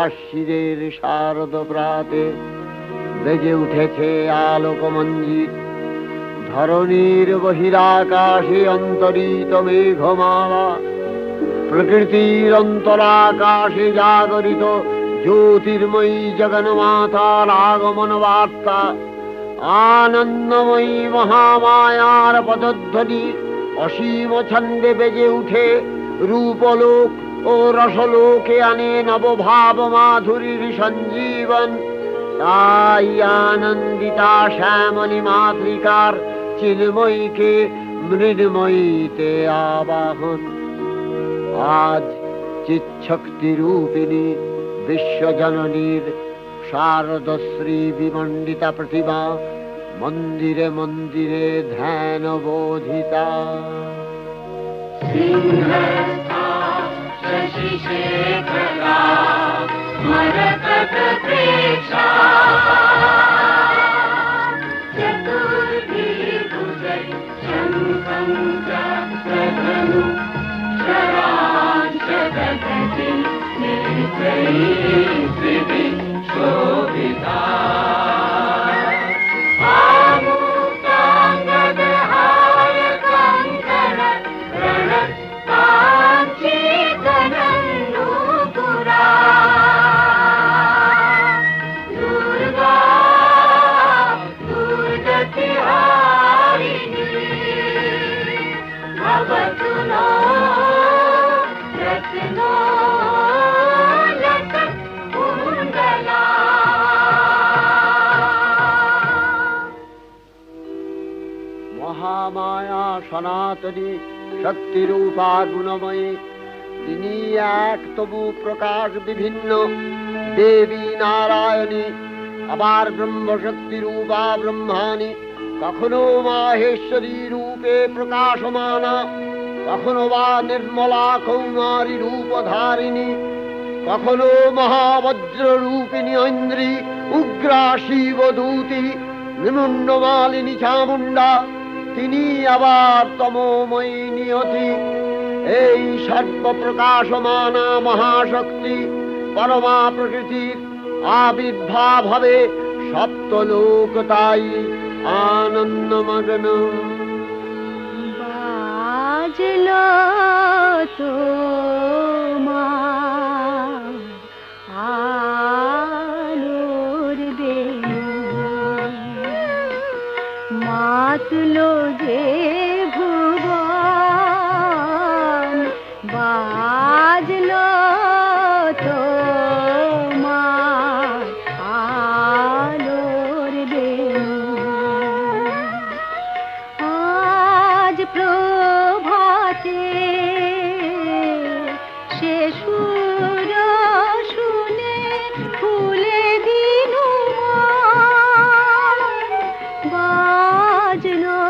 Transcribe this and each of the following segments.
আশ্বিনের শারদ প্রাতে বেজে উঠেছে আলোকমঞ্জিত, ধরণীর বহিরাকাশে অন্তরিত মেঘমালা, প্রকৃতির অন্তরাকাশে জাগরিত জ্যোতির্ময়ী জগন্মাতার আগমন বার্তা, আনন্দময়ী মহামায়ার পদধ্বনি অসীম ছন্দে বেজে উঠে রূপলোক ও রসলোকে আনে নবভাব মাধুরীর সঞ্জীবন। তাই আনন্দিতা শ্যামলী মাতৃকার চিন্ময়ীকে মৃন্ময়ীতে আবাহন। আজ চিৎশক্তি রূপিণী বিশ্বজননীর শারদশ্রী বিমণ্ডিতা প্রতিমা মন্দিরে মন্দিরে ধ্যান বোধিতা। शशिशेखरा मरकतप्रेक्षा चतुर्भिर्भुजै शङ्खं चक्रधनु शरांशदधति नेत्रैः त्रिभिः शोभिता। মহামায়া সনাতনী শক্তিরূপা গুণময়ী, তিনি এক তবু প্রকাশ বিভিন্ন দেবী নারায়ণী, আবার ব্রহ্মশক্তি রূপা ব্রহ্মাণী, কখনো মাহেশ্বরী রূপে প্রকাশমানা, কখনো বা নির্মলা কৌমারী রূপধারিণী, কখনো মহাবজ্র রূপিণী ঐন্দ্রী, উগ্রা শিবদূতি, নিমুন্ডমালিনী চামুণ্ডা, তিনি আবার তমোময়ী নিয়তি। এই সর্বপ্রকাশমানা মহাশক্তি পরমা প্রকৃতির আবির্ভাব হবে সপ্তলোক তাই আনন্দমগ্ন। বাজলো তোমার আলোর বেণু, মাতলো যে ভুবন, বাজলো তোমার আলোর বেণু। আজ প্রভাতে সে সুর শুনে ফুলে দিনু বাজলো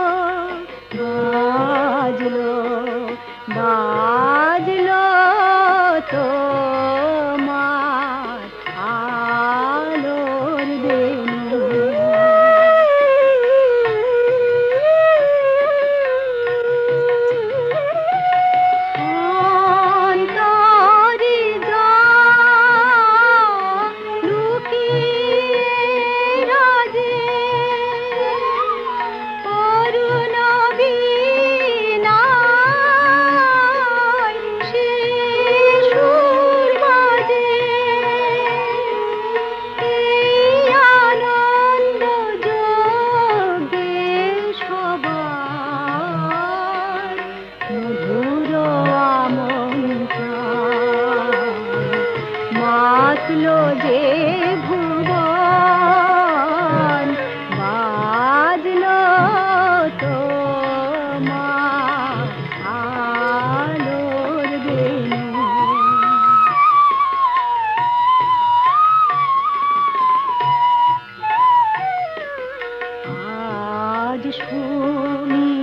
সুমিরন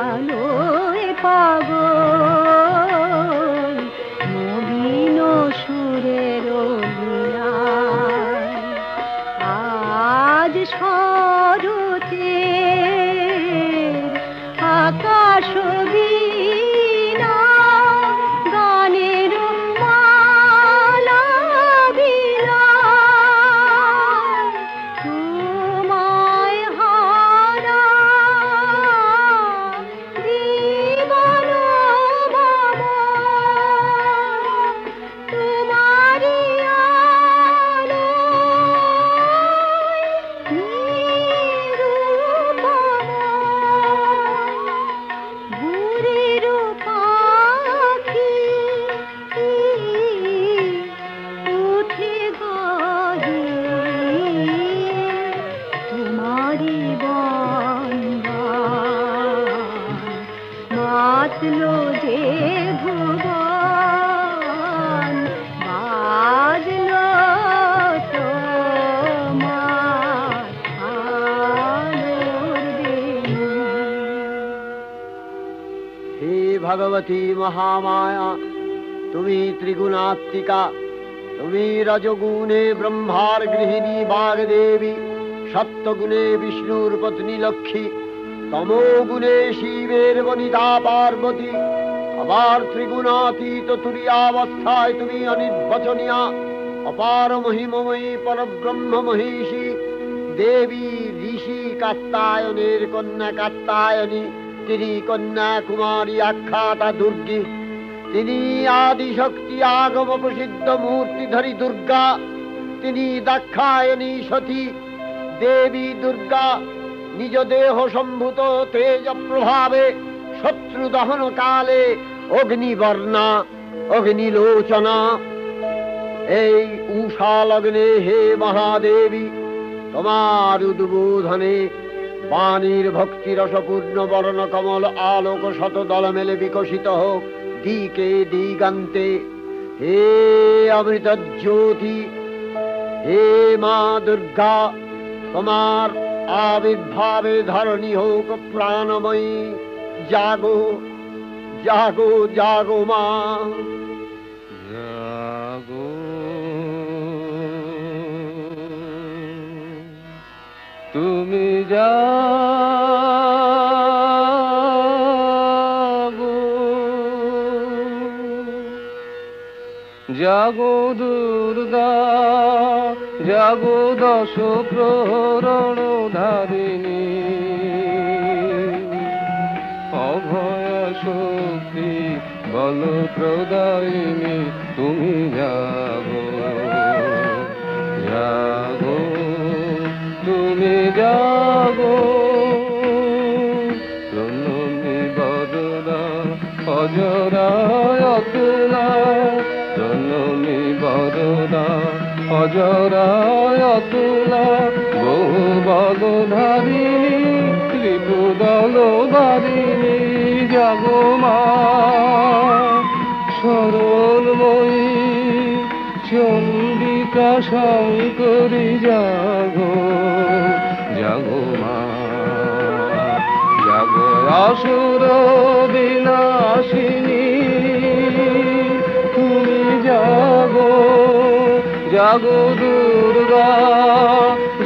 আলোয় পাগল নবীন সুরের লীলায় আজ শরতের আকাশ বীণা গানের মালা বিলায় তোমায় হারা জীবন বাবা তোমারি আলোয় ভোরের পাখি উঠে গায়ে তোমারি বন্দান মাতলো যে ভুবন বাজলো তোমার আলোর বেণী। হে ভগবতী মহামায়া, তুমি ত্রিগুণাত্মিকা, তুমি রজগুণে ব্রহ্মার গৃহিণী বাগদেবী, সত্যগুণে বিষ্ণুর পত্নী লক্ষ্মী, তমোগুণে শিবের বনিতা পার্বতী, আবার ত্রিগুণাতীত তুরীয়াবস্থায় তুমি অনির্বচনীয়া অপার মহিমময়ী পরব্রহ্ম মহিষী দেবী ঋষি কাত্তায়নের কন্যা কাত্তায়নী, তিনি কন্যাকুমারী আখ্যাতা দুর্গী, তিনি আদিশক্তি আগম প্রসিদ্ধ মূর্তিধরী দুর্গা, তিনি দাক্ষায়ণী সতী দেবী দুর্গা নিজ দেহ সম্ভূত তেজ প্রভাবে শত্রু দহন কালে অগ্নিবর্ণা অগ্নিলোচনা। এই উষা লগ্নে হে মহাদেবী, তোমার উদ্বোধনে বাণীর ভক্তি রসপূর্ণ বর্ণ কমল আলোক শত দল মেলে বিকশিত হোক দিকে দিগান্তে। হে অমৃত জ্যোতি, হে মা দুর্গা, তোমার আবির্ভাবে ধরণী হোক প্রাণময়ী। জাগো জাগো জাগো মা, জাগো তুমি জাগো, জাগো দুর্গা, জাগো দশ প্রহরণ ধারিণী, অভয় শক্তি বল প্রদায়িনী, তুমি জাগো জাগো তুমি জাগো। প্রণমী বরদা অজরায় অতুলা, প্রণমী বরদা অজরায় অতুলা, বহু বল ধারিণী ত্রিপুদল বারিণী, জাগো মা সরলময়ী চন্ডিকা শঙ্করী, জাগো জাগো মা, জাগো আসুর বিনাশিনী, তুমি জাগো জাগো দুর্গা,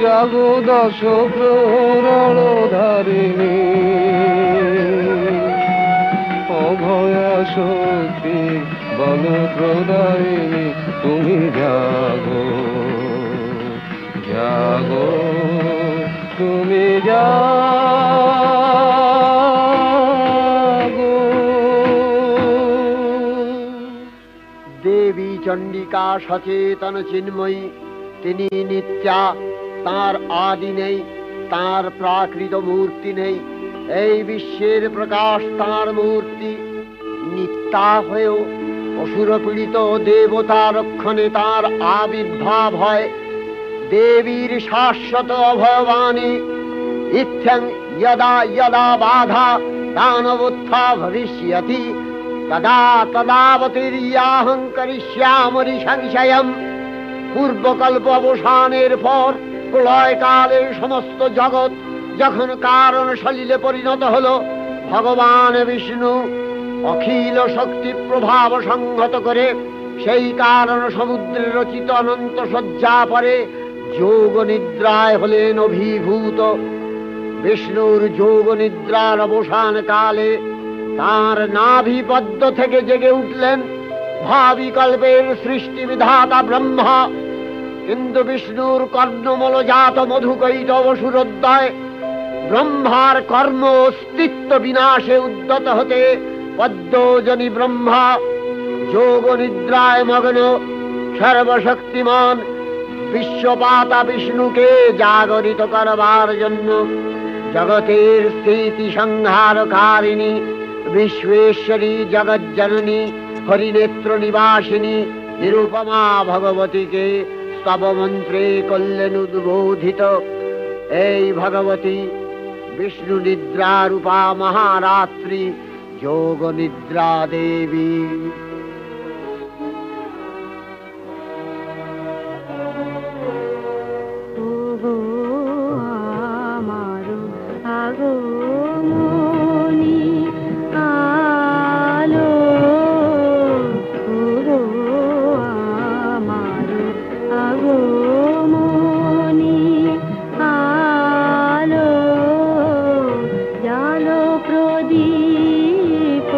জাগো দশ প্রহরণ ধারিণী, অভয়া শক্তি বল প্রদায়িনী, তুমি জাগো জাগো তুমি জাগো। দেবী চণ্ডিকা সচেতন চিন্ময়ী, তিনি নিত্যা, তার আদি নেই, তার প্রাকৃত মূর্তি নেই। এই বিশ্বের প্রকাশ তার মূর্তি, নিত্যা হয়েও অসুর পীড়িত দেবতা রক্ষণে তার আবির্ভাব হয়। দেবীর শাশ্বত অভয়বাণী, ইত্যং यदा यदा बाधा दानवोत्था भविष्यति तदा तदावतीर्याहं करिष्यामि সংশয়ম। পূর্বকল্প অবসানের পর প্রলয়কালে সমস্ত জগৎ যখন কারণ সলিলে পরিণত হলো, ভগবান বিষ্ণু অখিল শক্তি প্রভাব সংহত করে সেই কারণ সমুদ্রে রচিত অনন্ত শয্যা পরে যোগ নিদ্রায় হলেন অভিভূত। বিষ্ণুর যোগ নিদ্রার অবসান কালে তাঁর নাভিপদ্ম থেকে জেগে উঠলেন ভাবিকল্পের সৃষ্টি বিধাতা ব্রহ্মা। কিন্তু বিষ্ণুর কর্ণমলজাত মধুকৈটব সুরোদয় ব্রহ্মার কর্ম অস্তিত্ব বিনাশে উদ্যত হতে পদ্মজনী ব্রহ্মা যোগ নিদ্রায় মগ্ন সর্বশক্তিমান বিশ্বপাতা বিষ্ণুকে জাগরিত করবার জন্য জগতের স্থিতি সংহারকারিণী বিশ্বেশ্বরী জগজ্জননী হরিনেত্র নিবাসিনী নিরুপমা ভগবতীকে স্তব মন্ত্রে করলেন উদ্বোধিত। এই ভগবতী বিষ্ণু নিদ্রা রূপা মহারাত্রি যোগ নিদ্রা দেবী। ওগো আমার আগমনী আলো, ওগো আমার আগমনী আলো, জালো প্রদীপ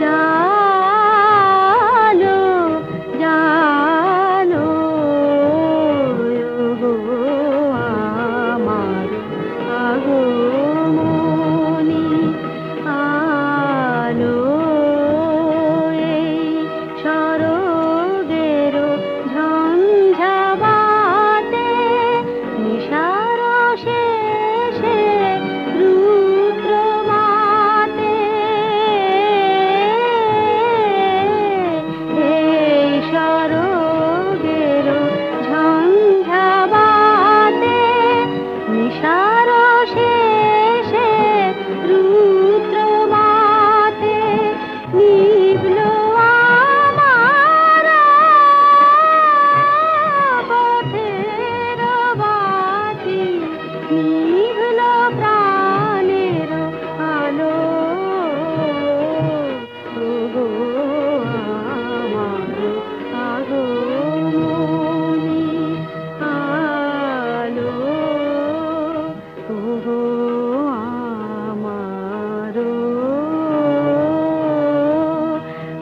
জালো জালো, ওগো আমার আগমনী আলো। এই শরদের ঝঞ্ঝাবাতে নিশার শেষে রুদ্র মাতে, এই শরদের ঝঞ্ঝাবাতে নিশার শেষে রুদ্র মাতে নিভল আমার পথের বাতি, নিভল প্রাণের আলো, ওগো আমার আগমনী আলো, ওগো আমার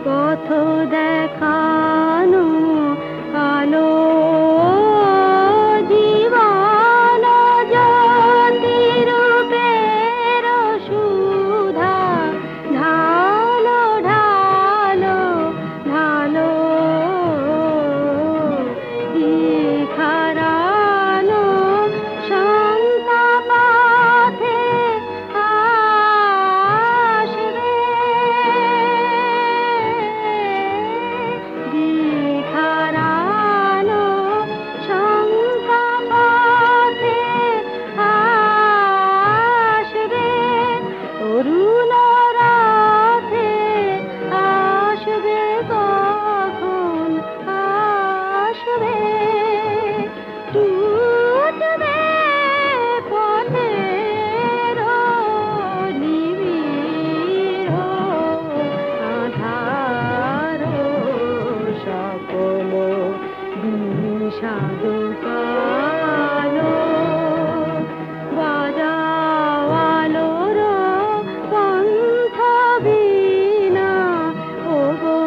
পথ দেখানো আলো, জীবন জ্যোতি রূপের সুধা ঢালো ঢালো ঢালো, দিখারানো সন্তাপথে আসবে, দিখারানো সন্তাপথে আসবে, তরুণ রাতে আসবে, কখন আসবে, টুটবে পথের নিবিড় আধার, সকল বিষাদ কালো, বাজাও আলোর পন্থ বীণা, ওগো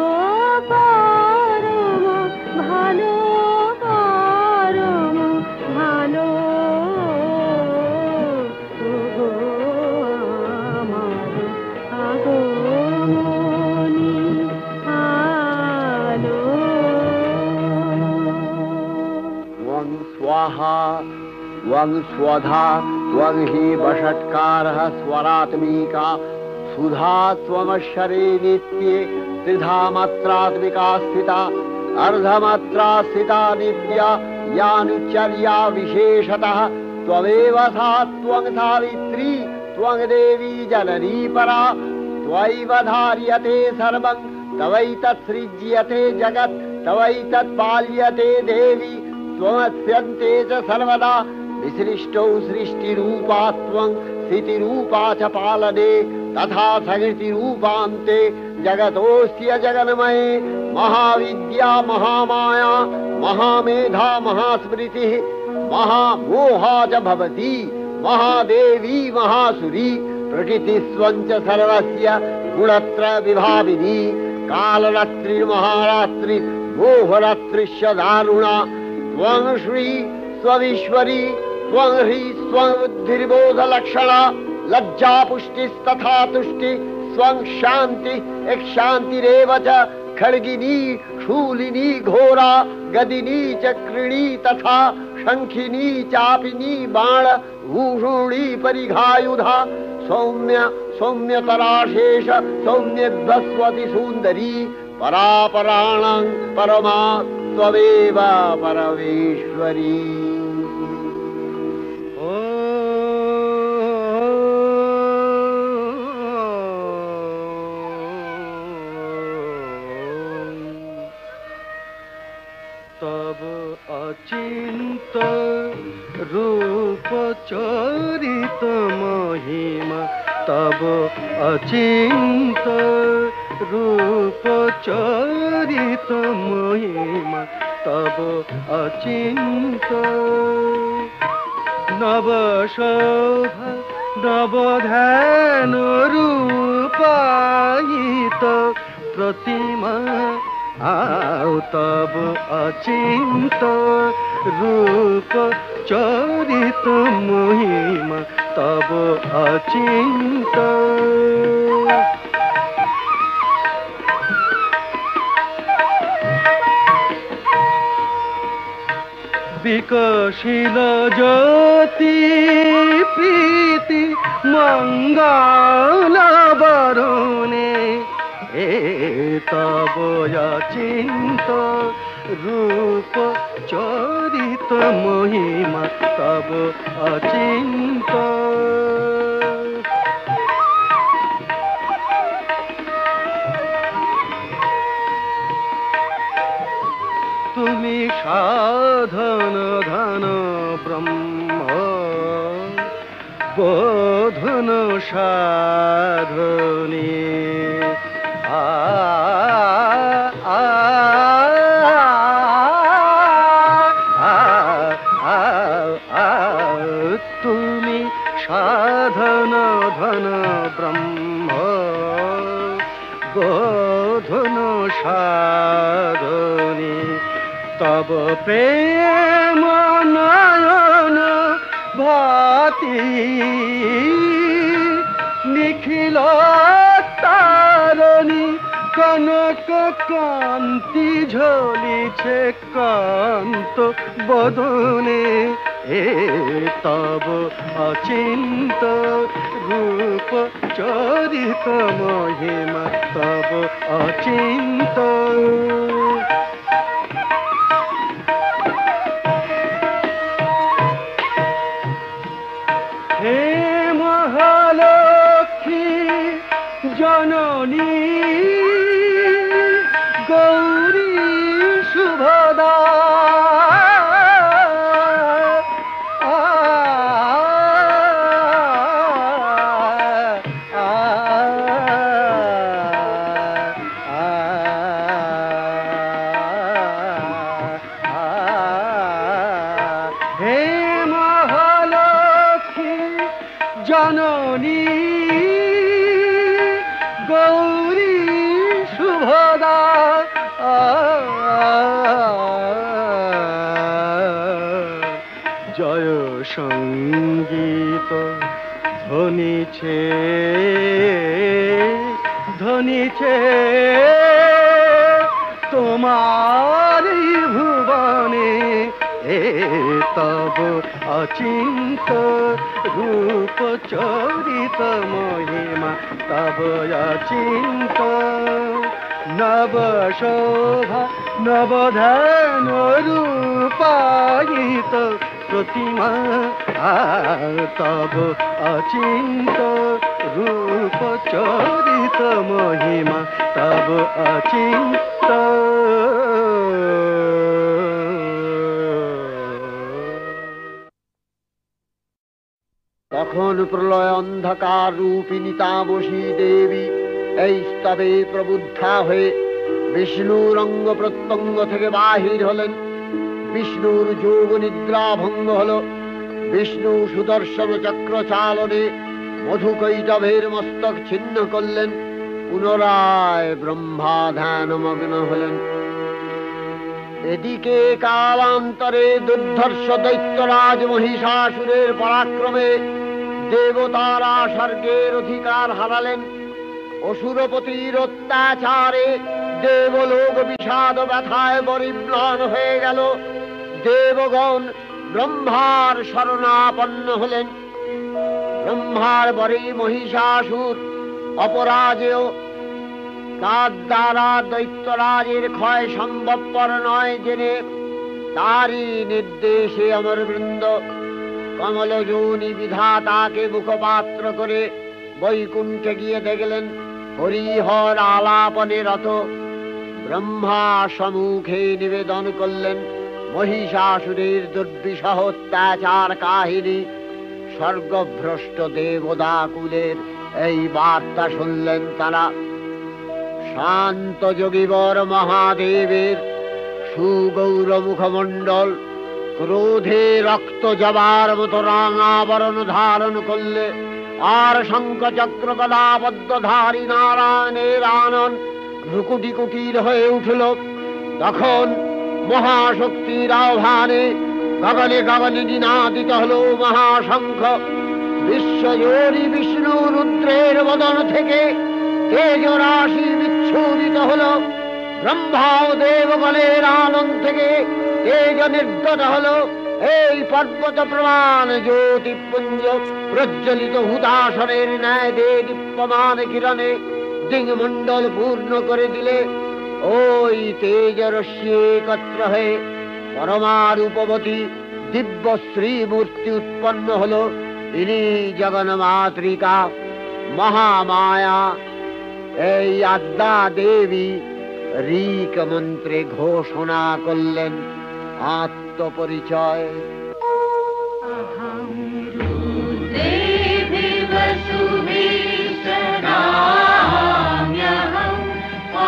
পরম ভালো পরম ভালো, ওগো আমার আগমনী আলো। त्वं स्वाहा त्वं स्वधा त्वं हि वषट्कारः स्वरात्मिका सुधा त्वमक्षरे नित्ये त्रिधा मात्रात्मिका स्थिता अर्धमात्रा स्थिता नित्या यानुचर्या विशेषतः त्वमेव सा त्वं सावित्री त्वं देवी जननी परा त्वयैव धार्यते सर्वं तवैतत्सृज्यते जगत् तवैतत्पाल्यते देवी त्वमस्यन्ते च सर्वदा विसृष्टौ सृष्टिरूपा त्वं स्थितिरूपा च पालने तथा सकृतिरूपान्ते जगतोऽस्य जगन्मये महाविद्या महामाया महामेधा महास्मृतिः महामोहा च भवति महादेवी महासुरी प्रकृतिस्वञ्च सर्वस्य गुणत्रय विभाविनी कालरात्रिर्महारात्रि मोहरात्रिश्च दारुणा त्वं श्री स्वविश्वरी त्वं ह्री स्वं बुद्धिर्बोधलक्षणा लज्जा पुष्टिस्तथा तुष्टि स्वं शान्ति एक शान्तिरेव च खड्गिनी शूलिनी घोरा गदिनी चक्रिणी तथा शंखिनी चापिनी बाण भूषुणी परिघायुधा सौम्य सौम्यतराशेष सौम्यध्वस्वति सुन्दरी परापराणां परमा त्वमेव परमेश्वरी। तब अचिंत रूप चरित महिमा तब अचिंत रूप चरित महिमा तब अचिंत नव शोभा नव ध्यान रूपायित प्रतिमा आओ तब अचिंत रूप चरित महिमा तब अचिंत विकशील ज्योति प्रीति मंगल बरुणे तब अचिंत रूप चरित महिमा तब अचिंत तुमी साधन धन ब्रह्म बोधन साधने तुमी साधन धन ब्रह्म बोधन साधने तब प्रेम नयन भाति निखिल तारणी कनक कांति झलिছে कांत बदने तब अचिंत रूप चरित महिमा तब अचिंत हे महालक्ष्मी जननी गौरी शुभदा हे महालक्ष्मी जननी गौरी शुभदा जय संगीत ধ্বনিছে ধ্বনিছে তোমারি ভুবনে तब अचिंत रूप चरित महिमा तब अचिंत नव शोभा नव ध्यान रूपायित प्रतिमा तब अचिंत रूप चरित महिमा तब अचिंत তখন প্রলয় অন্ধকার রূপিণী তামসী দেবী এই স্তবে প্রবুদ্ধা হয়ে বিষ্ণুর অঙ্গ প্রত্যঙ্গ থেকে বাহির হলেন। বিষ্ণুর যোগ নিদ্রা ভঙ্গ হল। বিষ্ণু সুদর্শন চক্র চালনে মধুকৈটভের মস্তক ছিন্ন করলেন। পুনরায় ব্রহ্মা ধ্যানমগ্ন হলেন। এদিকে কালান্তরে দুর্ধর্ষ দৈত্যরাজ মহিষাসুরের পরাক্রমে দেবতারা স্বর্গের অধিকার হারালেন। অসুরপতির অত্যাচারে দেবলোক বিষাদ ব্যথায় পরিম্লান হয়ে গেল। দেবগণ ব্রহ্মার শরণাপন্ন হলেন। ব্রহ্মার পরে মহিষাসুর অপরাজেয়, তার দ্বারা দৈত্যরাজের ক্ষয় সম্ভবপর নয় জেনে তারই নির্দেশে অমরবৃন্দ কমলযোনি বিধাতাকে মুখপাত্র করে বৈকুণ্ঠে গিয়ে দেখলেন হরিহর আলাপনে রত। ব্রহ্মা সম্মুখে নিবেদন করলেন মহিষাসুরের দুর্বিষহ অত্যাচার কাহিনী। স্বর্গভ্রষ্ট দেবদাকুলের এই বার্তা শুনলেন তারা। শান্ত যোগীবর মহাদেবের সুগৌর মুখমণ্ডল ক্রোধে রক্ত জবার মতো রাঙাবরণ ধারণ করলে, আর শঙ্খ চক্র গদাবদ্ধধারী নারায়ণের আনন ভ্রুকুটি কুটির হয়ে উঠল। তখন মহাশক্তির আহ্বানে গগনে গগনে নিনাদিত হল মহাশঙ্খ। বিশ্বজোরি বিষ্ণু রুদ্রের বদন থেকে তেজ রাশি বিচ্ছুরিত হল। ব্রহ্মা ও দেবগণের আনন্দ থেকে তেজ নির্গত হল। এই পর্বত প্রমাণ জ্যোতিপুঞ্জ প্রজ্বলিত হুতাসনের ন্যায় দীপ্যমান কিরণে দিংমণ্ডল পূর্ণ করে দিলে ওই তেজ রশ্মি একত্র হয়ে পরমারূপবতী দিব্য শ্রীমূর্তি উৎপন্ন হল। ইনি জগন্মাতৃকা মহামায়া। এই আদ্যা দেবী ঋক মন্ত্রে ঘোষণা করলেন আত্মপরিচয়। देवी वसुवेशनाम्यहं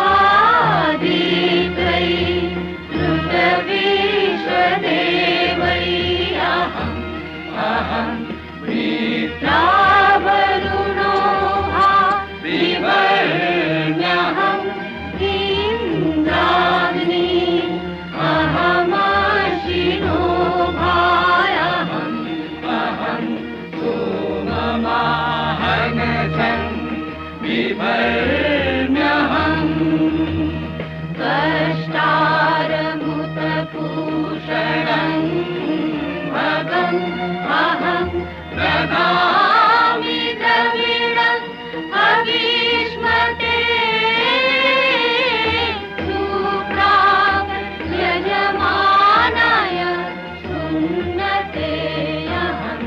आदित्यै श्रुतविश्वदेवै अहं वरुणो विवर्ण्यहं इन्द्राग्नि अहमशिनो भायहं सोममाहनजं विवर्ण्यहं कष्टारमुतपूषणं भगं अहं ददामि द्रविणं अभीष्मते सुप्राक् यजमानाय सुन्नते अहं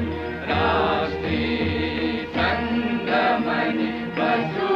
राष्ट्री सङ्गमनि वसु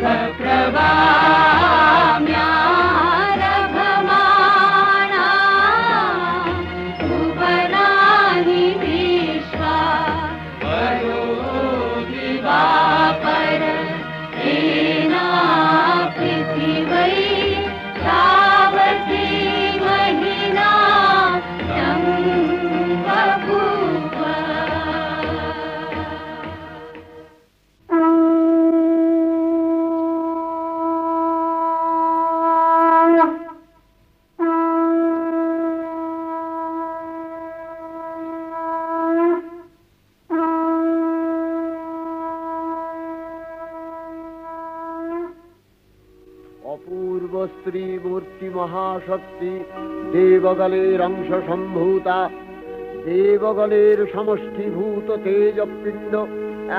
प्रभाम्यारभमाणा भुवनानि विश्वा दिवापर तेना पृथिवै तावती महिना तं बभूव অপূর্ব স্ত্রী মূর্তি মহাশক্তি দেবগলের অংশ সম্ভূতা, দেবগলের সমষ্টিভূত তেজপিণ্ড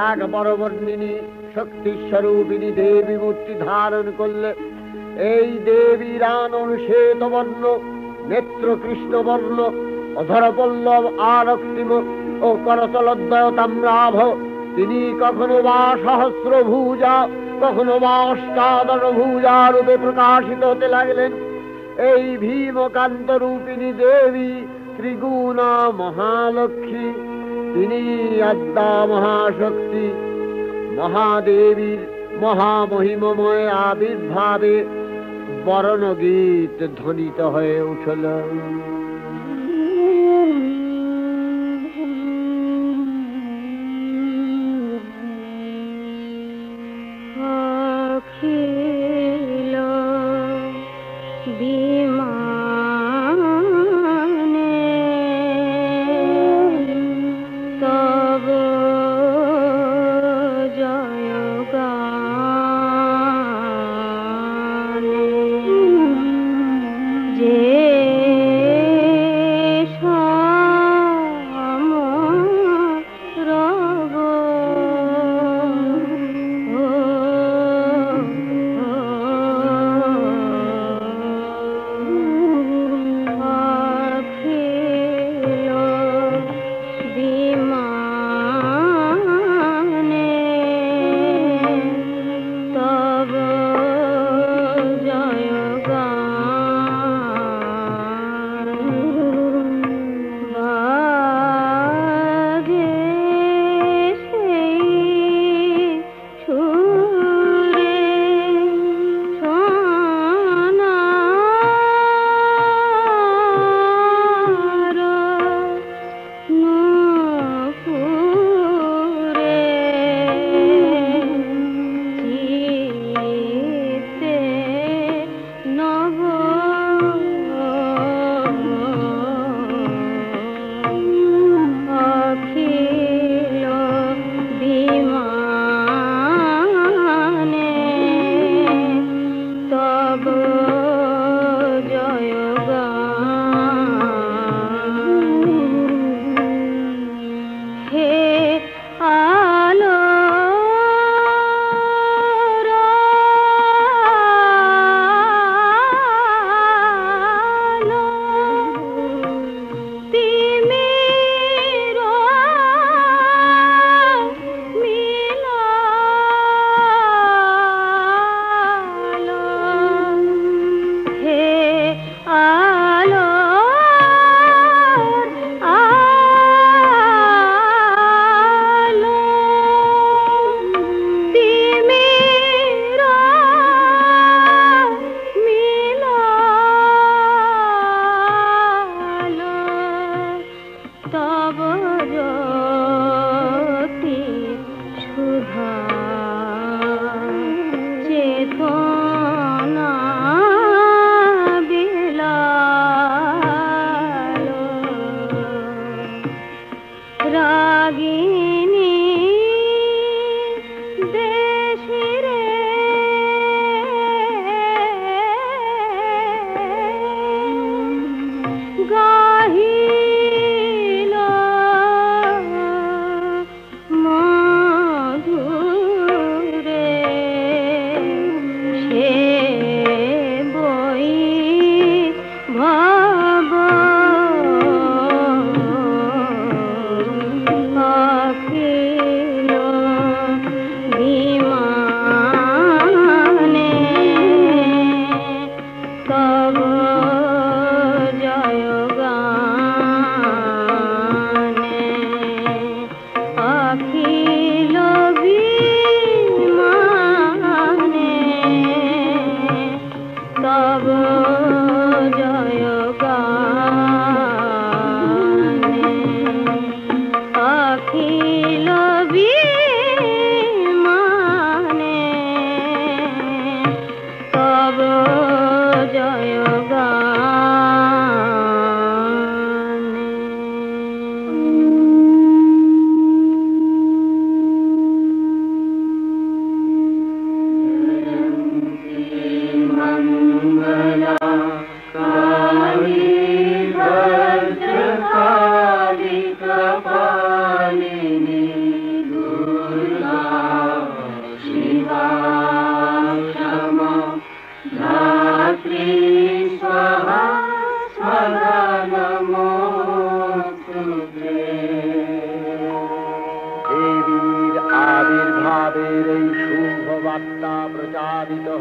এক বরবর্ণিনী শক্তিস্বরূপিণী দেবী মূর্তি ধারণ করলে এই দেবীর আনন শ্বেতবর্ণ, নেত্র কৃষ্ণবর্ণ, অধরপল্লব আরক্তিম ও করতলদ্বয় তাম্রাভ। তিনি কখনো বা সহস্র ভুজা, কখনো বা অষ্টাদশ ভুজা রূপে প্রকাশিত হতে লাগলেন। এই ভীমকান্ত রূপিণী দেবী ত্রিগুণা মহালক্ষ্মী, তিনি আদ্যা মহাশক্তি। মহাদেবীর মহামহিমময় আবির্ভাবে বরণগীত ধ্বনিত হয়ে উঠল। অখিল বিমানে তব জয়গানে যে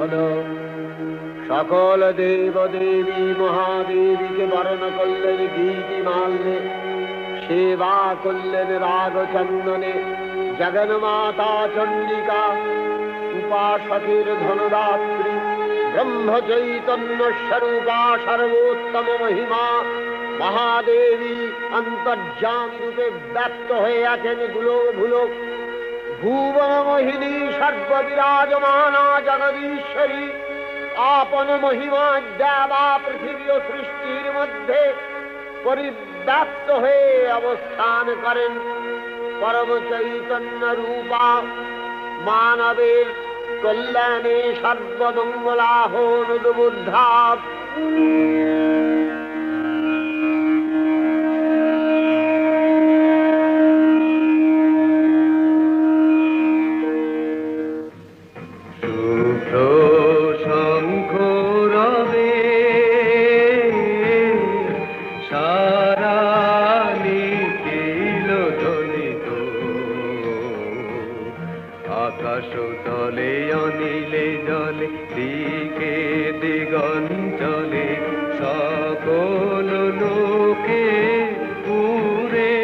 হল। সকল দেব দেবী মহাদেবীকে বরণ করলেন গীতিমাল্যে, সেবা করলেন রাগ চন্দনে। জগন্মাতা চণ্ডিকা উপাসকের ধনদাত্রী, ব্রহ্ম চৈতন্য স্বরূপা সর্বোত্তম মহিমা মহাদেবী অন্তর্যামী রূপে ব্যক্ত হয়ে আছেন দুলোক ভুলোক। ভুবন মোহিনী সর্ববিরাজমানা জগদীশ্বরী আপন মহিমা দেবা পৃথিবী ও সৃষ্টির মধ্যে পরিব্যাপ্ত হয়ে অবস্থান করেন। পরম চৈতন্য রূপা মানবের কল্যাণে সর্বমঙ্গলাহন উদ্বুদ্ধা। আকাশ তলে অনিলে জলে দিকে দিগঞ্চলে সকল লোকে পুরে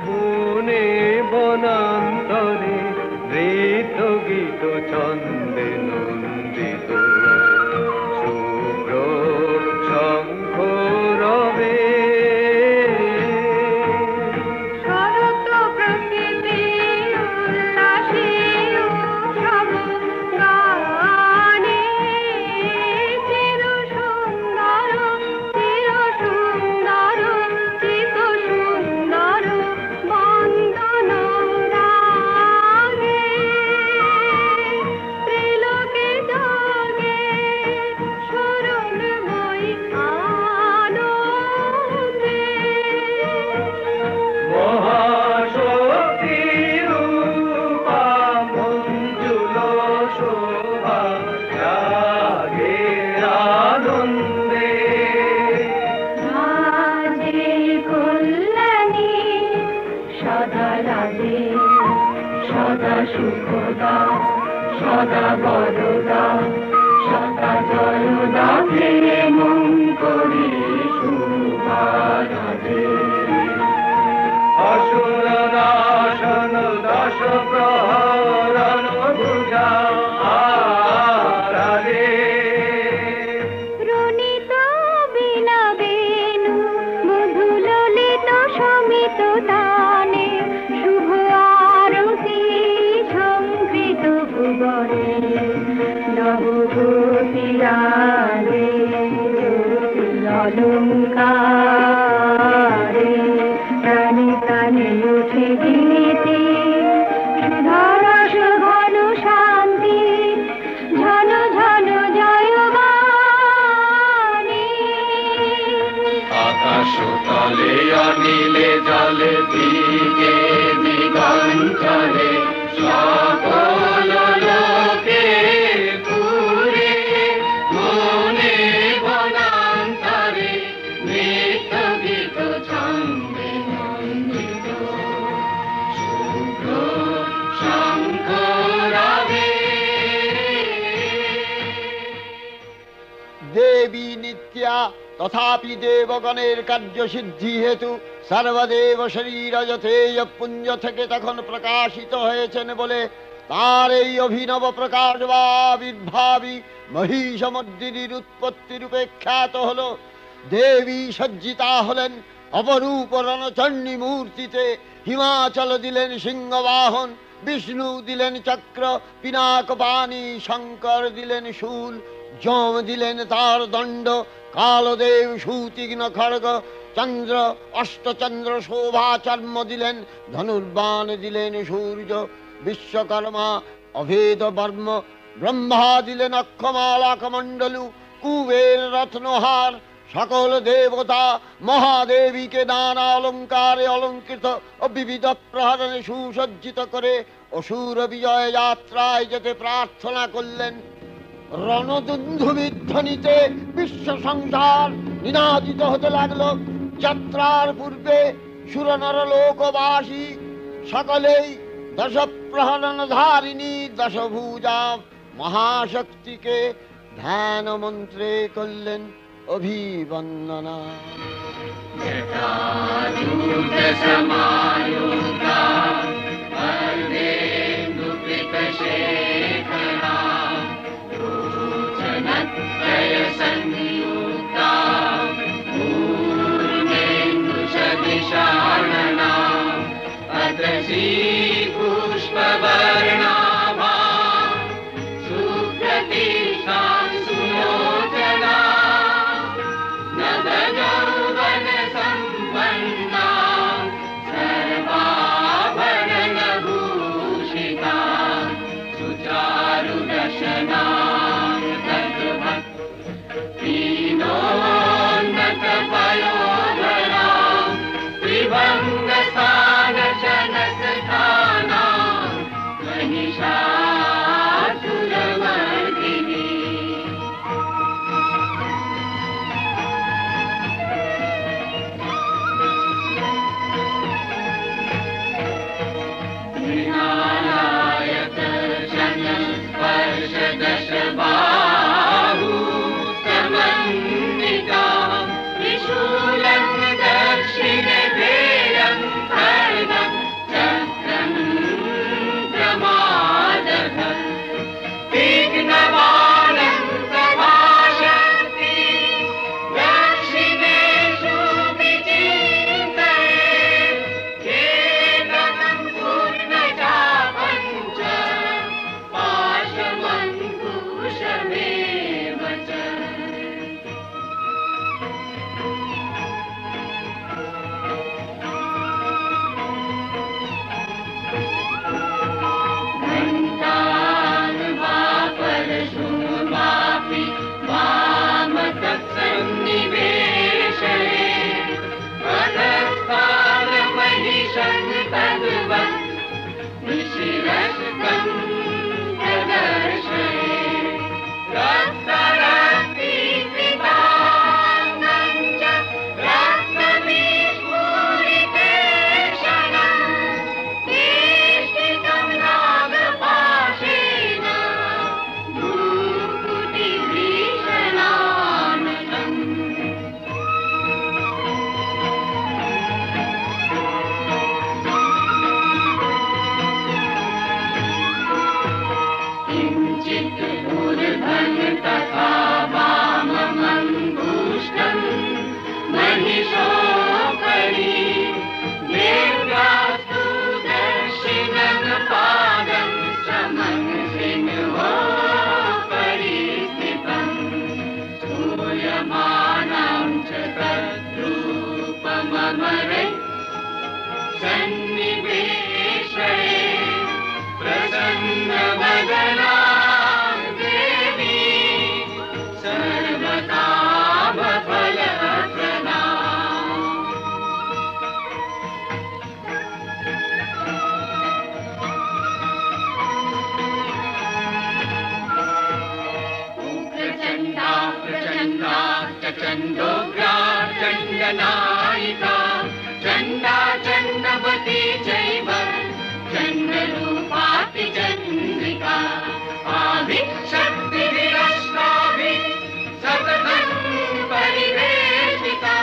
বনে বনান্তরে নৃত্য গীত ছন্দে নন্দিত শুভ্র শঙ্খ রবে। সদা বরদা সদা জয়দা হে মঙ্গলি শুভারাধে। অসুর নাশন দশ প্রহরণ ভুজা আরাধে। রণিত বিনা বেণু মধু ললিত সমিত তানে শুভ আরতি সংকৃত ভুবনে নবগোপীরাগে অলঙ্কারে প্রাণে প্রাণে উঠে গীতি সুধারস ঘন শান্তি ঝন ঝন জয়বাণী। আকাশ তলে অনিলে জলে দিকে দিগঞ্চলে সকল লোকে পুরে মনে বনান্তরে নৃত্য গীত ছন্দে নন্দিত শুভ্র শঙ্খ রবে। দেবী নিত্যা তথাপি দেবগণের কার্যসিদ্ধি হেতু সর্বদেব শরীর যথেয় পুঞ্জ থেকে তখন প্রকাশিত হয়েছেন বলে তার এই অভিনব প্রকাশ বা আবির্ভাবী মহিষমর্দিনীর উৎপত্তি রূপে খ্যাত হল। দেবী সজ্জিতা হলেন অপরূপ রণচণ্ডী মূর্তিতে। হিমাচল দিলেন সিংহবাহন, বিষ্ণু দিলেন চক্র পিনাক পানি, শঙ্কর দিলেন শূল, যম দিলেন তার দণ্ড, কালদেব সুতীক্ষ্ণ খড়গ, চন্দ্র অষ্টচন্দ্র শোভা চর্ম দিলেন, ধনুর্বাণ দিলেন সূর্য, বিশ্বকর্মা অভেদ বর্ম, ব্রহ্মা দিলেন অক্ষমালা কমণ্ডলু, কুবের রত্নহার। সকল দেবতা মহাদেবীকে নানা অলঙ্কারে অলঙ্কৃত ও বিবিধ প্রহরণে সুসজ্জিত করে অসুর বিজয় যাত্রায় যেতে প্রার্থনা করলেন। রণদুন্ধুবিধ্বনিতে বিশ্ব সংসার নিনাদিত হতে লাগল। যাত্রার পূর্বে সুরনর লোকবাসী সকলেই দশ প্রহরণ ধারিণী দশভুজা মহাশক্তিকে ধ্যান মন্ত্রে করলেন অভিবন্দনা। जटाजूटसमायुक्ता वरदेन्दुकृतशेखरा लोचनत्रयसंयुक्ता पूर्णेन्दुसदृशानना अदृशी पुष्पवर्णाभा सुप्रतीक्षा सुलोचना नवयौवनसम्पन्ना सर्वाभरणभूषिता सुचारुदशना दीनोन्नतपयोधरा त्रिभङ्गस्थानशनस्थाना महिषासुरमर्दिनी दशबाहु समन्विता त्रिशूलं दक्षिणधेयं खड्गं चक्रं प्रमादः तीक्ष्णबाणं प्रभाषन्ति दक्षिणेषु विचिन्तयेत् केतनं पूर्णचापं च पाशमङ्कुशमेव च घण्टानुवापरशुवापि वामतत्सन्निवेशये पदस्थानमहिषं तद्वत् निशिरस्तं प्रदर्शये रक्तरक्तीकृताङ्गं च रक्तविस्फुरितेक्षणं वेष्टितं नागपाशेन भ्रूकुटिभीषणाननम् किञ्चित् ऊर्ध्वं तथा वाममङ्गुष्ठं महिषोपरि देव्यास्तु दक्षिणं पादं समंसिंहोपरि स्थितं स्तूयमानं च तद्रूपममरे सन्निवेशये प्रसन्नवदना देवी सर्वकामफलप्रदा उग्रचण्डा प्रचण्डा चण्डोग्रा चण्डनायिका चण्डा चण्डवती चैव चण्डरूपाति चन्द्रिका आभिशक्तिविरश्वाभिः सततं परिवेशिता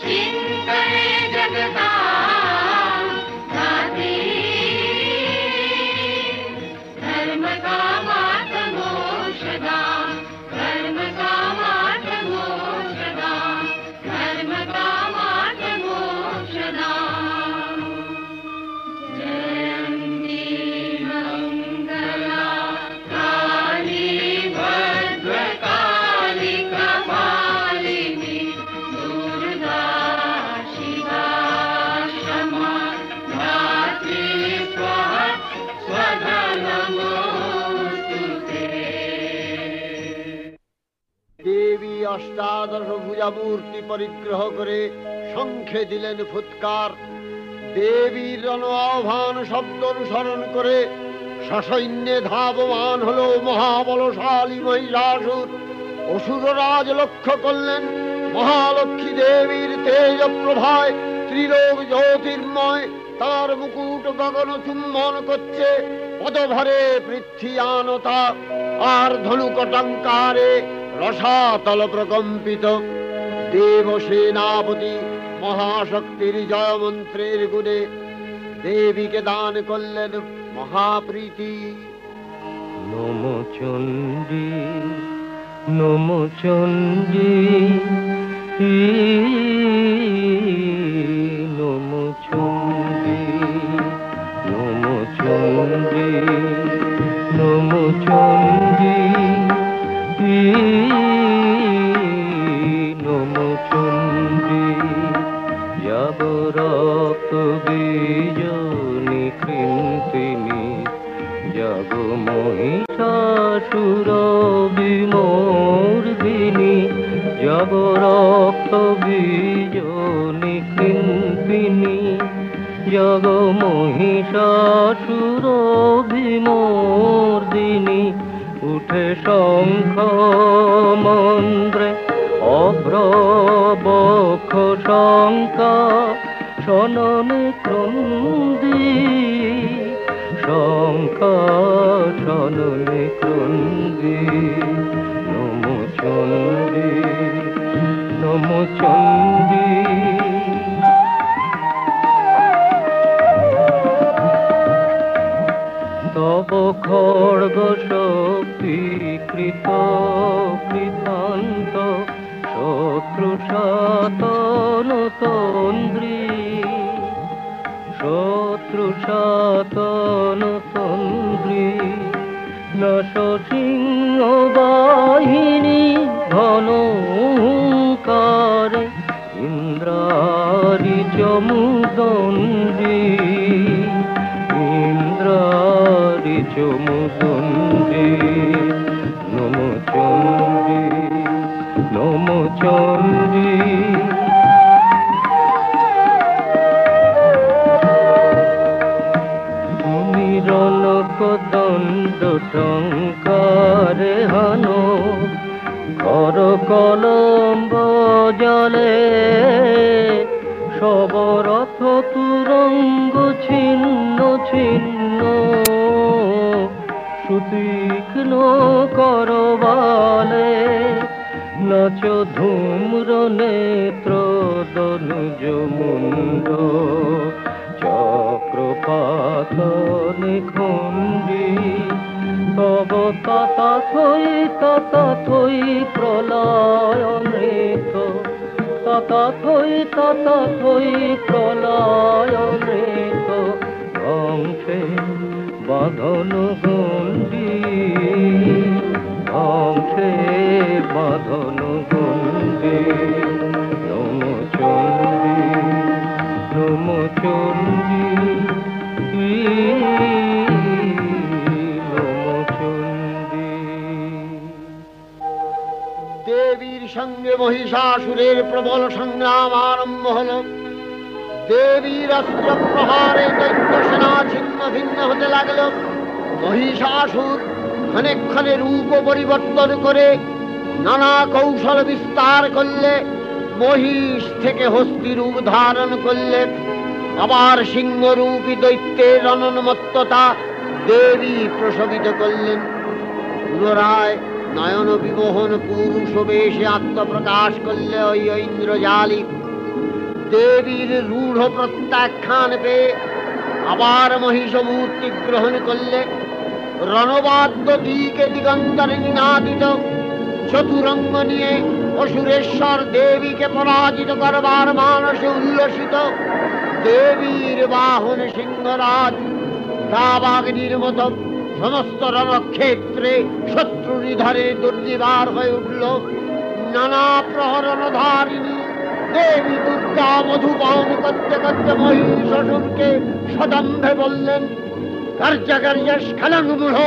चिन्तये जगता धात्री धर्मकामार्थमोक्षदा धर्मकामार्थमोक्षदा धर्मकामार्थमोक्षदा जयन्ती मङ्गला काली भद्रकाली कपालिनी दुर्गा शिवा क्षमा धात्री स्वाहा स्वधा नमोऽस्तु ते। দেবী অষ্টাদশ ভুজা মূর্তি পরিগ্রহ করে শঙ্খে দিলেন ফুৎকার। দেবীর রণ আহ্বান শব্দ অনুসরণ করে সসৈন্যে ধাবমান হলো মহাবলশালী মহিষাসুর। অসুররাজ লক্ষ্য করলেন মহালক্ষ্মী দেবীর তেজ প্রভায় ত্রিলোক জ্যোতির্ময় তার মুকুট গগন চুম্বন করছে, পদভরে পৃথ্বী আনতা আর ধনুকটঙ্কারে রসাতল প্রকম্পিত। দেব সেনাপতি মহাশক্তির জয় মন্ত্রের গুণে দেবীকে দান করলেন মহাপ্রীতি। নম চণ্ডী নম চণ্ডী নম চণ্ডী নম চণ্ডী নম চণ্ডী নম চণ্ডী যাব রক্ত বীজনি কৃন্তিনি জগ মহিষাসুর বিমর্দিনী জগ রক্ত বীজনি কৃন্তিনি জগ মহিষাসুর বিমর্দিনী উঠে শঙ্খ মন্দ্রে অভ্রবক্ষ শঙ্কা শননে ক্রন্দী শঙ্কা শননে ক্রন্দী। নম চণ্ডী নম চণ্ডী তব খড়গ শক্তি কৃত কৃতান্ত শত্রু সাতন তন্দ্রী শত্রু সাতন তন্দ্রী নশ সিংহ বাহিনী ঘনকারে ইন্দ্রারি চমুদণ্ডী ইন্দ্রারি চমুদণ্ডী। নম চণ্ডী নম চণ্ডী তুমি রণক দণ্ড টঙ্কারে হানো কর কলম্ব জলে সবরথ তুরঙ্গ ছিন্ন ছিন্ন সুতীক্ষ্ণ করবালে নাচ ধূম্র নেত্র দনুজ মুন্ড চক্রপাত নিখণ্ডী তব তথাথই প্রলয় নৃত তথাথই প্রলয় নৃত ধ্বংসে বাঁধন গণ্ডী ধ্বংসে বাঁধন গণ্ডী। নম চণ্ডী নম চণ্ডী নম চণ্ডী। দেবীর সঙ্গে মহিষাসুরের প্রবল সংগ্রাম আরম্ভ হল। দেবীর অস্ত্র প্রহারে দৈত্য সেনা ছিন্ন ভিন্ন হতে লাগল। মহিষাসুর ক্ষণে ক্ষণে রূপ পরিবর্তন করে নানা কৌশল বিস্তার করলে, মহিষ থেকে হস্তি রূপ ধারণ করলে, আবার সিংহরূপী দৈত্যের অনন্মত্ততা দেবী প্রসবিত করলেন। পুনরায় নয়ন বিমোহন পুরুষ বেশে আত্মপ্রকাশ করলে ওই ঐন্দ্রজালিক। দেবীর রূঢ় প্রত্যাখ্যান পেয়ে আবার মহিষ মূর্তি গ্রহণ করলে। রণবাদ্য দিকে দিগন্তরে নিনাদিত চতুরঙ্গ নিয়ে অসুরেশ্বর দেবীকে পরাজিত করবার মানসে উল্লসিত। দেবীর বাহন সিংহরাজ দাবাগ্নির মতো সমস্ত রণক্ষেত্রে শত্রু নিধনে দুর্নিবার হয়ে উঠল। নানা প্রহরণধারিণী দেবী দুর্গা মধুপান করতে করতে মহিষাসুরকে সদম্ভে বললেন, কার্যকার্যস্খলনমূঢ়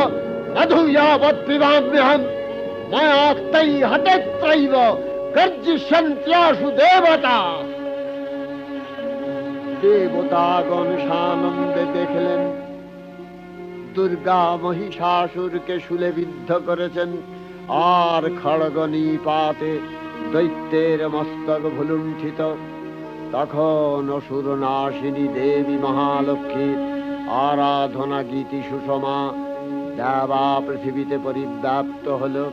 মধুয়াবৎ পিবাম্যহম মায়াস্তৈ হতেত্রৈব গর্জিষ্যন্ত্যাসু দেবতা। দেবতাগণ সানন্দে দেখলেন দুর্গা মহিষাসুরকে শূলে বিদ্ধ করেছেন, আর খড়গ নিপাতে দৈত্যের মস্তক ভুলুণ্ঠিত। তখন অসুর নাশিনী দেবী মহালক্ষ্মীর আরাধনা গীতি সুষমা দেবা পৃথিবীতে পরিব্যাপ্ত হলো।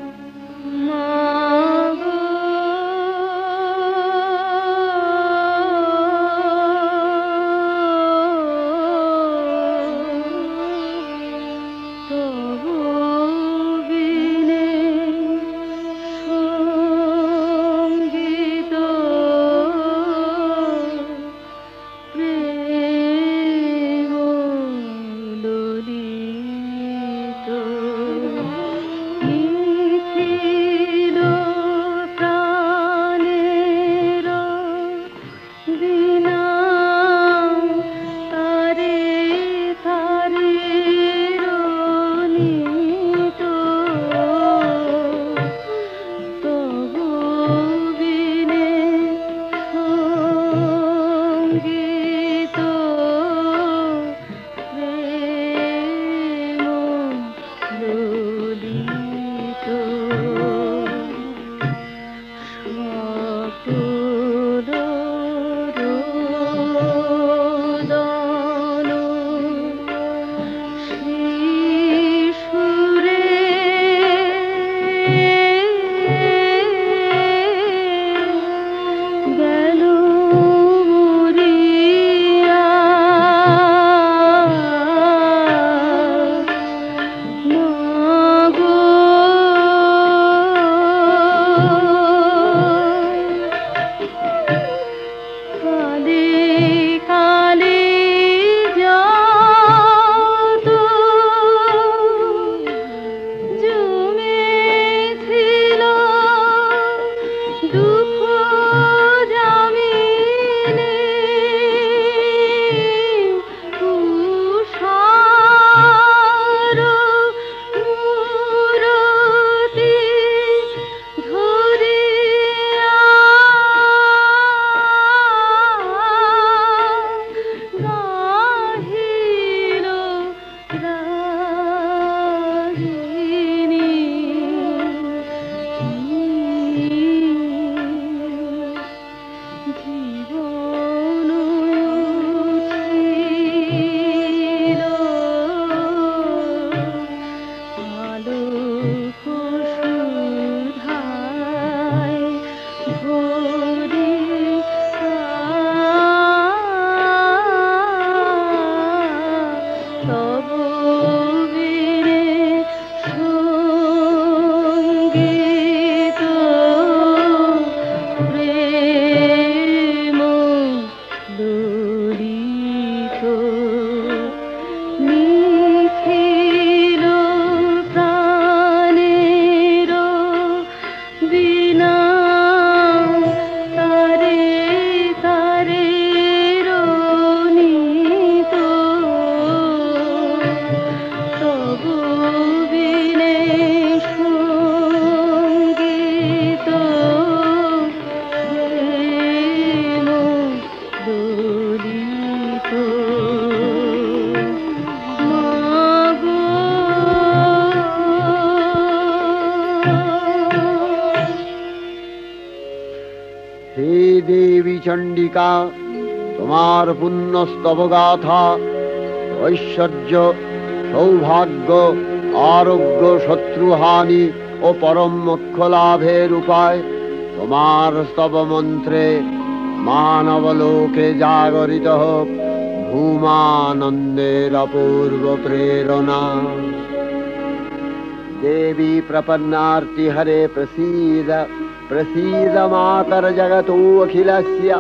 देवी चंडिका तुम्हार पुण्य स्तव गाथा ऐश्वर्य सौभाग्य आरोग्य शत्रुहानि और परम मोक्ष लाभेर उपाय तुम्हार स्तव मंत्रे मानवलोके जागरित होक भूमानंदेर अपूर्व प्रेरणा। देवी प्रपन्नार्ति हरे प्रसीद प्रसीद मातर जगतो अखिलस्य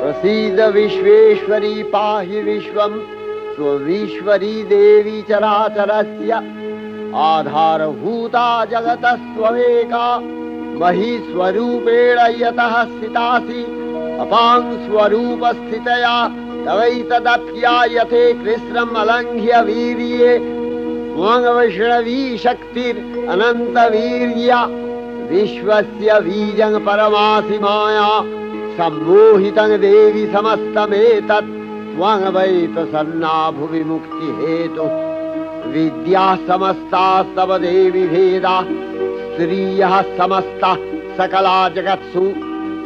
प्रसीद विश्वेश्वरी पाहि विश्वं स्वविश्वरी देवी चराचरस्य आधारभूता जगतस्त्वमेका महीस्वरूपेण यतः स्थितासि अपां स्वरूपस्थितया तवैतदप्यायते कृष्णम् अलङ्घ्य वीर्ये त्वं वैष्णवी शक्तिरनन्तवीर्या विश्वस्य बीजं परमासि माया सम्मोहितं देवी समस्तमेतत् त्वं वै प्रसन्ना भुवि मुक्तिहेतु विद्या समस्तास्तव देवी भेदा स्त्रियः समस्ता सकला जगत्सु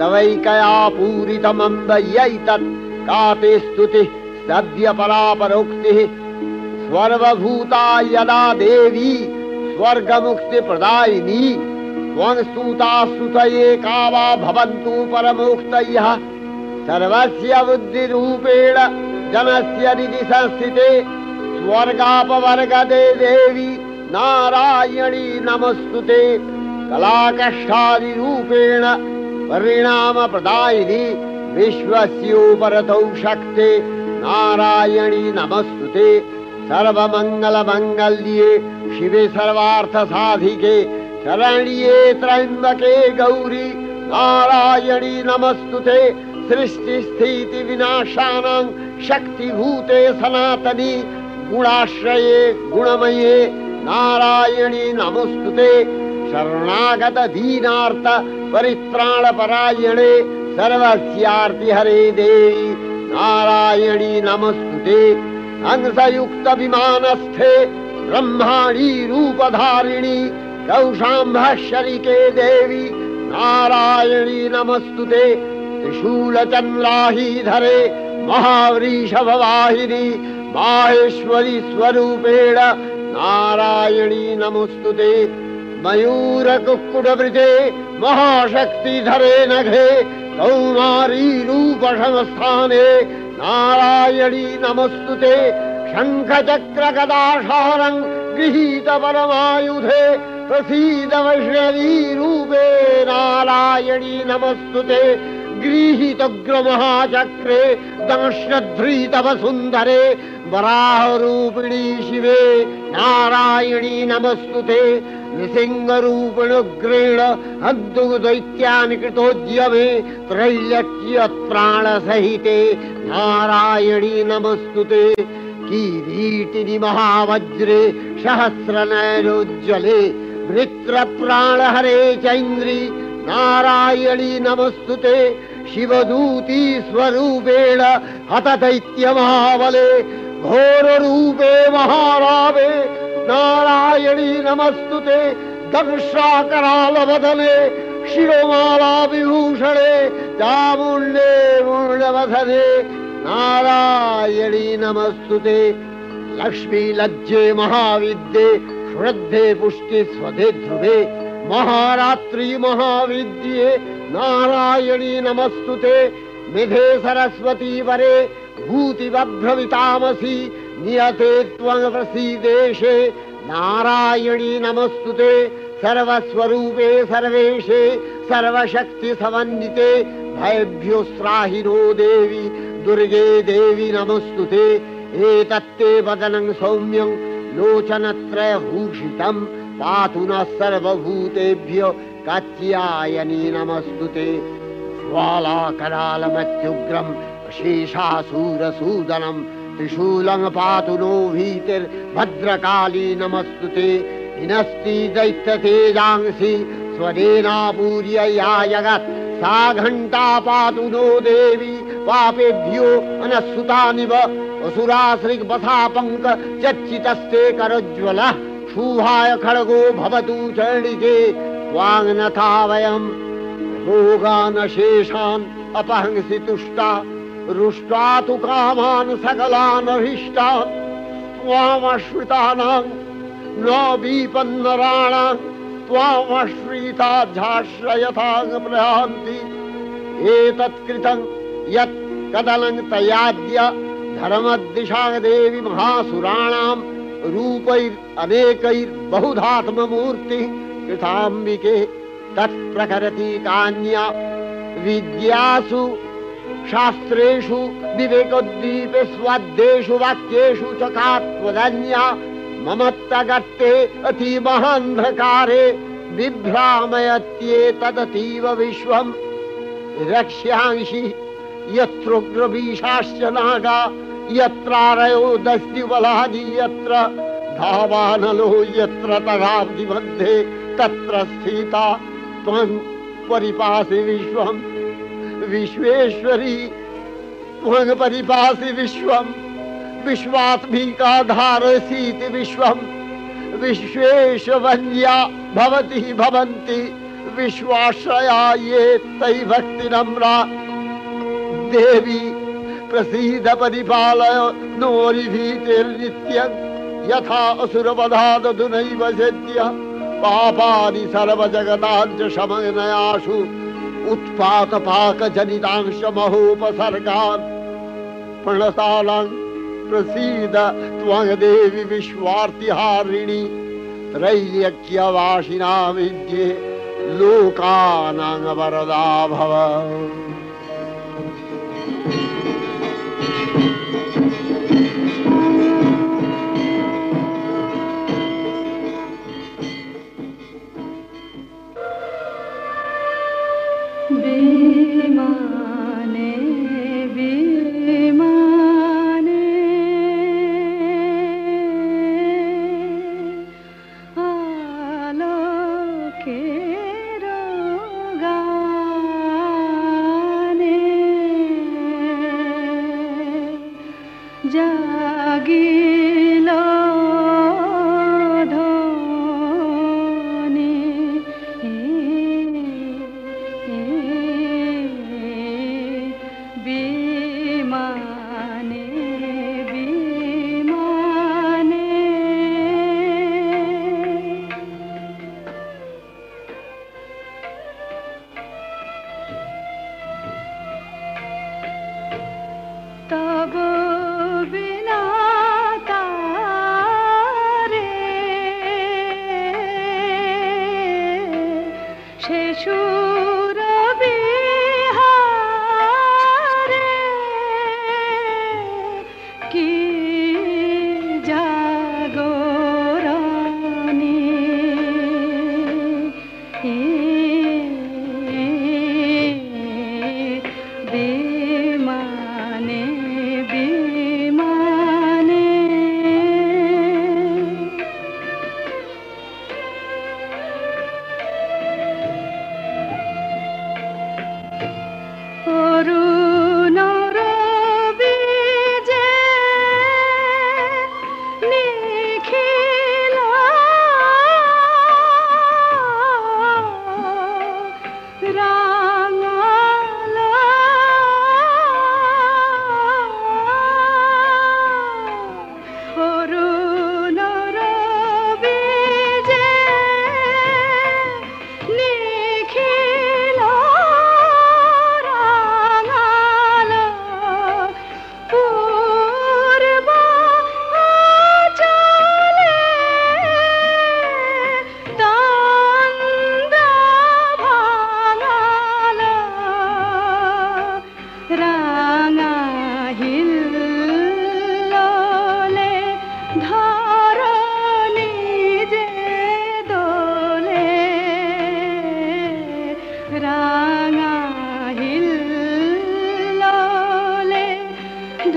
तवैकया पूरितमम्ब यैतत् का ते स्तुतिः सद्य परापरोक्तिः सर्वभूता यदा देवी स्वर्गमुक्तिप्रदायिनी त्वं स्तुता स्तुतये का वा भवन्तु परमोक्तयः सर्वस्य बुद्धिरूपेण जनस्य हृदि संस्थिते स्वर्गापवर्गदे देवी नारायणी नमस्तुते कलाकष्टादिरूपेण परिणामप्रदायिनी विश्वस्योपरतौ शक्ते नारायणी नमस्तुते सर्वमङ्गलमङ्गल्ये शिवे सर्वार्थसाधिके शरण्ये त्र्यम्बके गौरी नारायणी नमस्तुते सृष्टिस्थिति विनाशानां शक्तिभूते सनातनी गुणाश्रये गुणमये नारायणी नमस्तुते शरणागत दीनार्थ परित्राणपरायणे सर्वस्यार्तिहरे देवी नारायणी नमस्तुते हंसयुक्त विमानस्थे ब्रह्माणी रूपधारिणी कौशाम्भशरिके देवी नारायणी नमस्तुते त्रिशूलचन्द्राहीधरे महावृषभवाहिनी माहेश्वरी स्वरूपेण नारायणी नमस्तुते मयूरकुक्कुटवृते महाशक्तिधरे नघे कौमारी रूपसंस्थाने नारायणी नमस्तुते शङ्खचक्रगदाशारं गृहीत परमायुधे प्रसीद वैष्णवी रूपे नारायणी नमस्तुते गृहीतोग्रमहाचक्रे दंश्नध्रीतवसुन्धरे वराहरूपिणी शिवे नारायणी नमस्तुते नृसिंहरूपिणुग्रेण हन्तुदैत्यानि कृतोद्यमे त्रैलक्ष्यप्राणसहिते नारायणी नमस्तुते किरीटिनि महावज्रे सहस्रनयनोज्ज्वले वृत्रप्राणहरे चैन्द्री नारायणी नमस्तुते शिवदूती स्वरूपेण हतदैत्यमहाबले घोररूपे महारावे नारायणी नमस्तुते दंशाकरालवदने शिरोमाला विभूषणे चामुण्डे मुण्डवदने नारायणी नमस्तुते लक्ष्मी लज्जे महाविद्ये श्रद्धे पुष्टि स्वधे ध्रुवे महारात्रि महाविद्ये नारायणी नमस्तुते निधे सरस्वती वरे भूतिवभ्रमितामसि नियते त्वं प्रसीदेशे नारायणी नमस्तुते सर्वस्वरूपे सर्वेशे सर्वशक्ति समन्विते भयभ्योस्त्राहिनो देवी दुर्गे देवी नमस्तुते एतत्ते वदनं सौम्यं लोचनत्रयभूषितं पातु नः सर्वभूतेभ्यो कात्यायनी नमस्तुते ज्वालाकरालमत्युग्रं शेषासूरसूदनं त्रिशूलं पातु नो भीतिर्भद्रकाली नमस्तुते हिनस्ति दैत्यतेजांसि स्वदेनापूर्य या जगत् सा घण्टा पातु नो देवी पापेभ्यो अनस्सुतानिव असुराश्रिग्वसापङ्क चच्चितस्ते करोज्ज्वलः शुभाय खड्गो भवतु चण्डिके त्वाङ्नथा वयं रोगानशेषान् अपहंसि तुष्टा रुष्टा तु कामान् सकलान् अभीष्टान् त्वामश्रितानां न विपन्नराणां त्वामश्रिता झाश्रयथां प्रयान्ति एतत्कृतं यत् कदलं तयाद्य धर्मदिशां देवी महासुराणां रूपैरनेकैर्बहुधात्ममूर्तिः कृताम्बिके तत्प्रकरति कान्या विद्यासु शास्त्रेषु विवेकोद्दीपे स्वाद्येषु वाक्येषु च का त्वदन्या ममत्तगर्ते अतिमहान्धकारे बिभ्रामयत्येतदतीव विश्वं रक्ष्यांसि यत्रोग्रवीशाश्च नागा यत्रारयो दस्युबलानि यत्र धावानलो यत्र तदाब्धि मध्ये तत्र स्थिता त्वं परिपासि विश्वं विश्वेश्वरी त्वं परिपासि विश्वं विश्वात्मिका धारसीति विश्वं विश्वेशवन्या भवति भवन्ति विश्वाश्रया ये तै भक्तिनम्रा देवी प्रसीद परिपालय नोरिभीतिर्नित्यं यथा असुरवधादधुनैव सेद्यः पापानि सर्वजगताञ्च शमनयाशु उत्पातपाकजनितांश महोपसर्गान् प्रणतालां प्रसीद त्वं देवि विश्वार्तिहारिणि त्रैलोक्यवासिनां विद्ये लोकानां वरदा भव। विमाने विमाने आलोकेर गाने जागिलो ध्वनि विमाने विमाने तब बिना तारे शेषुर बिहारे की जागरणी विमाने विमाने অরুণর বীজে নিখিল রাঙাল অরুণর বীজে নিখিল রাঙাল পূর্ব চলে তন্দ্র ভাঙাল রাঙা হিল্লোলে ধরণী যে দোলে রাঙা হিল্লোলে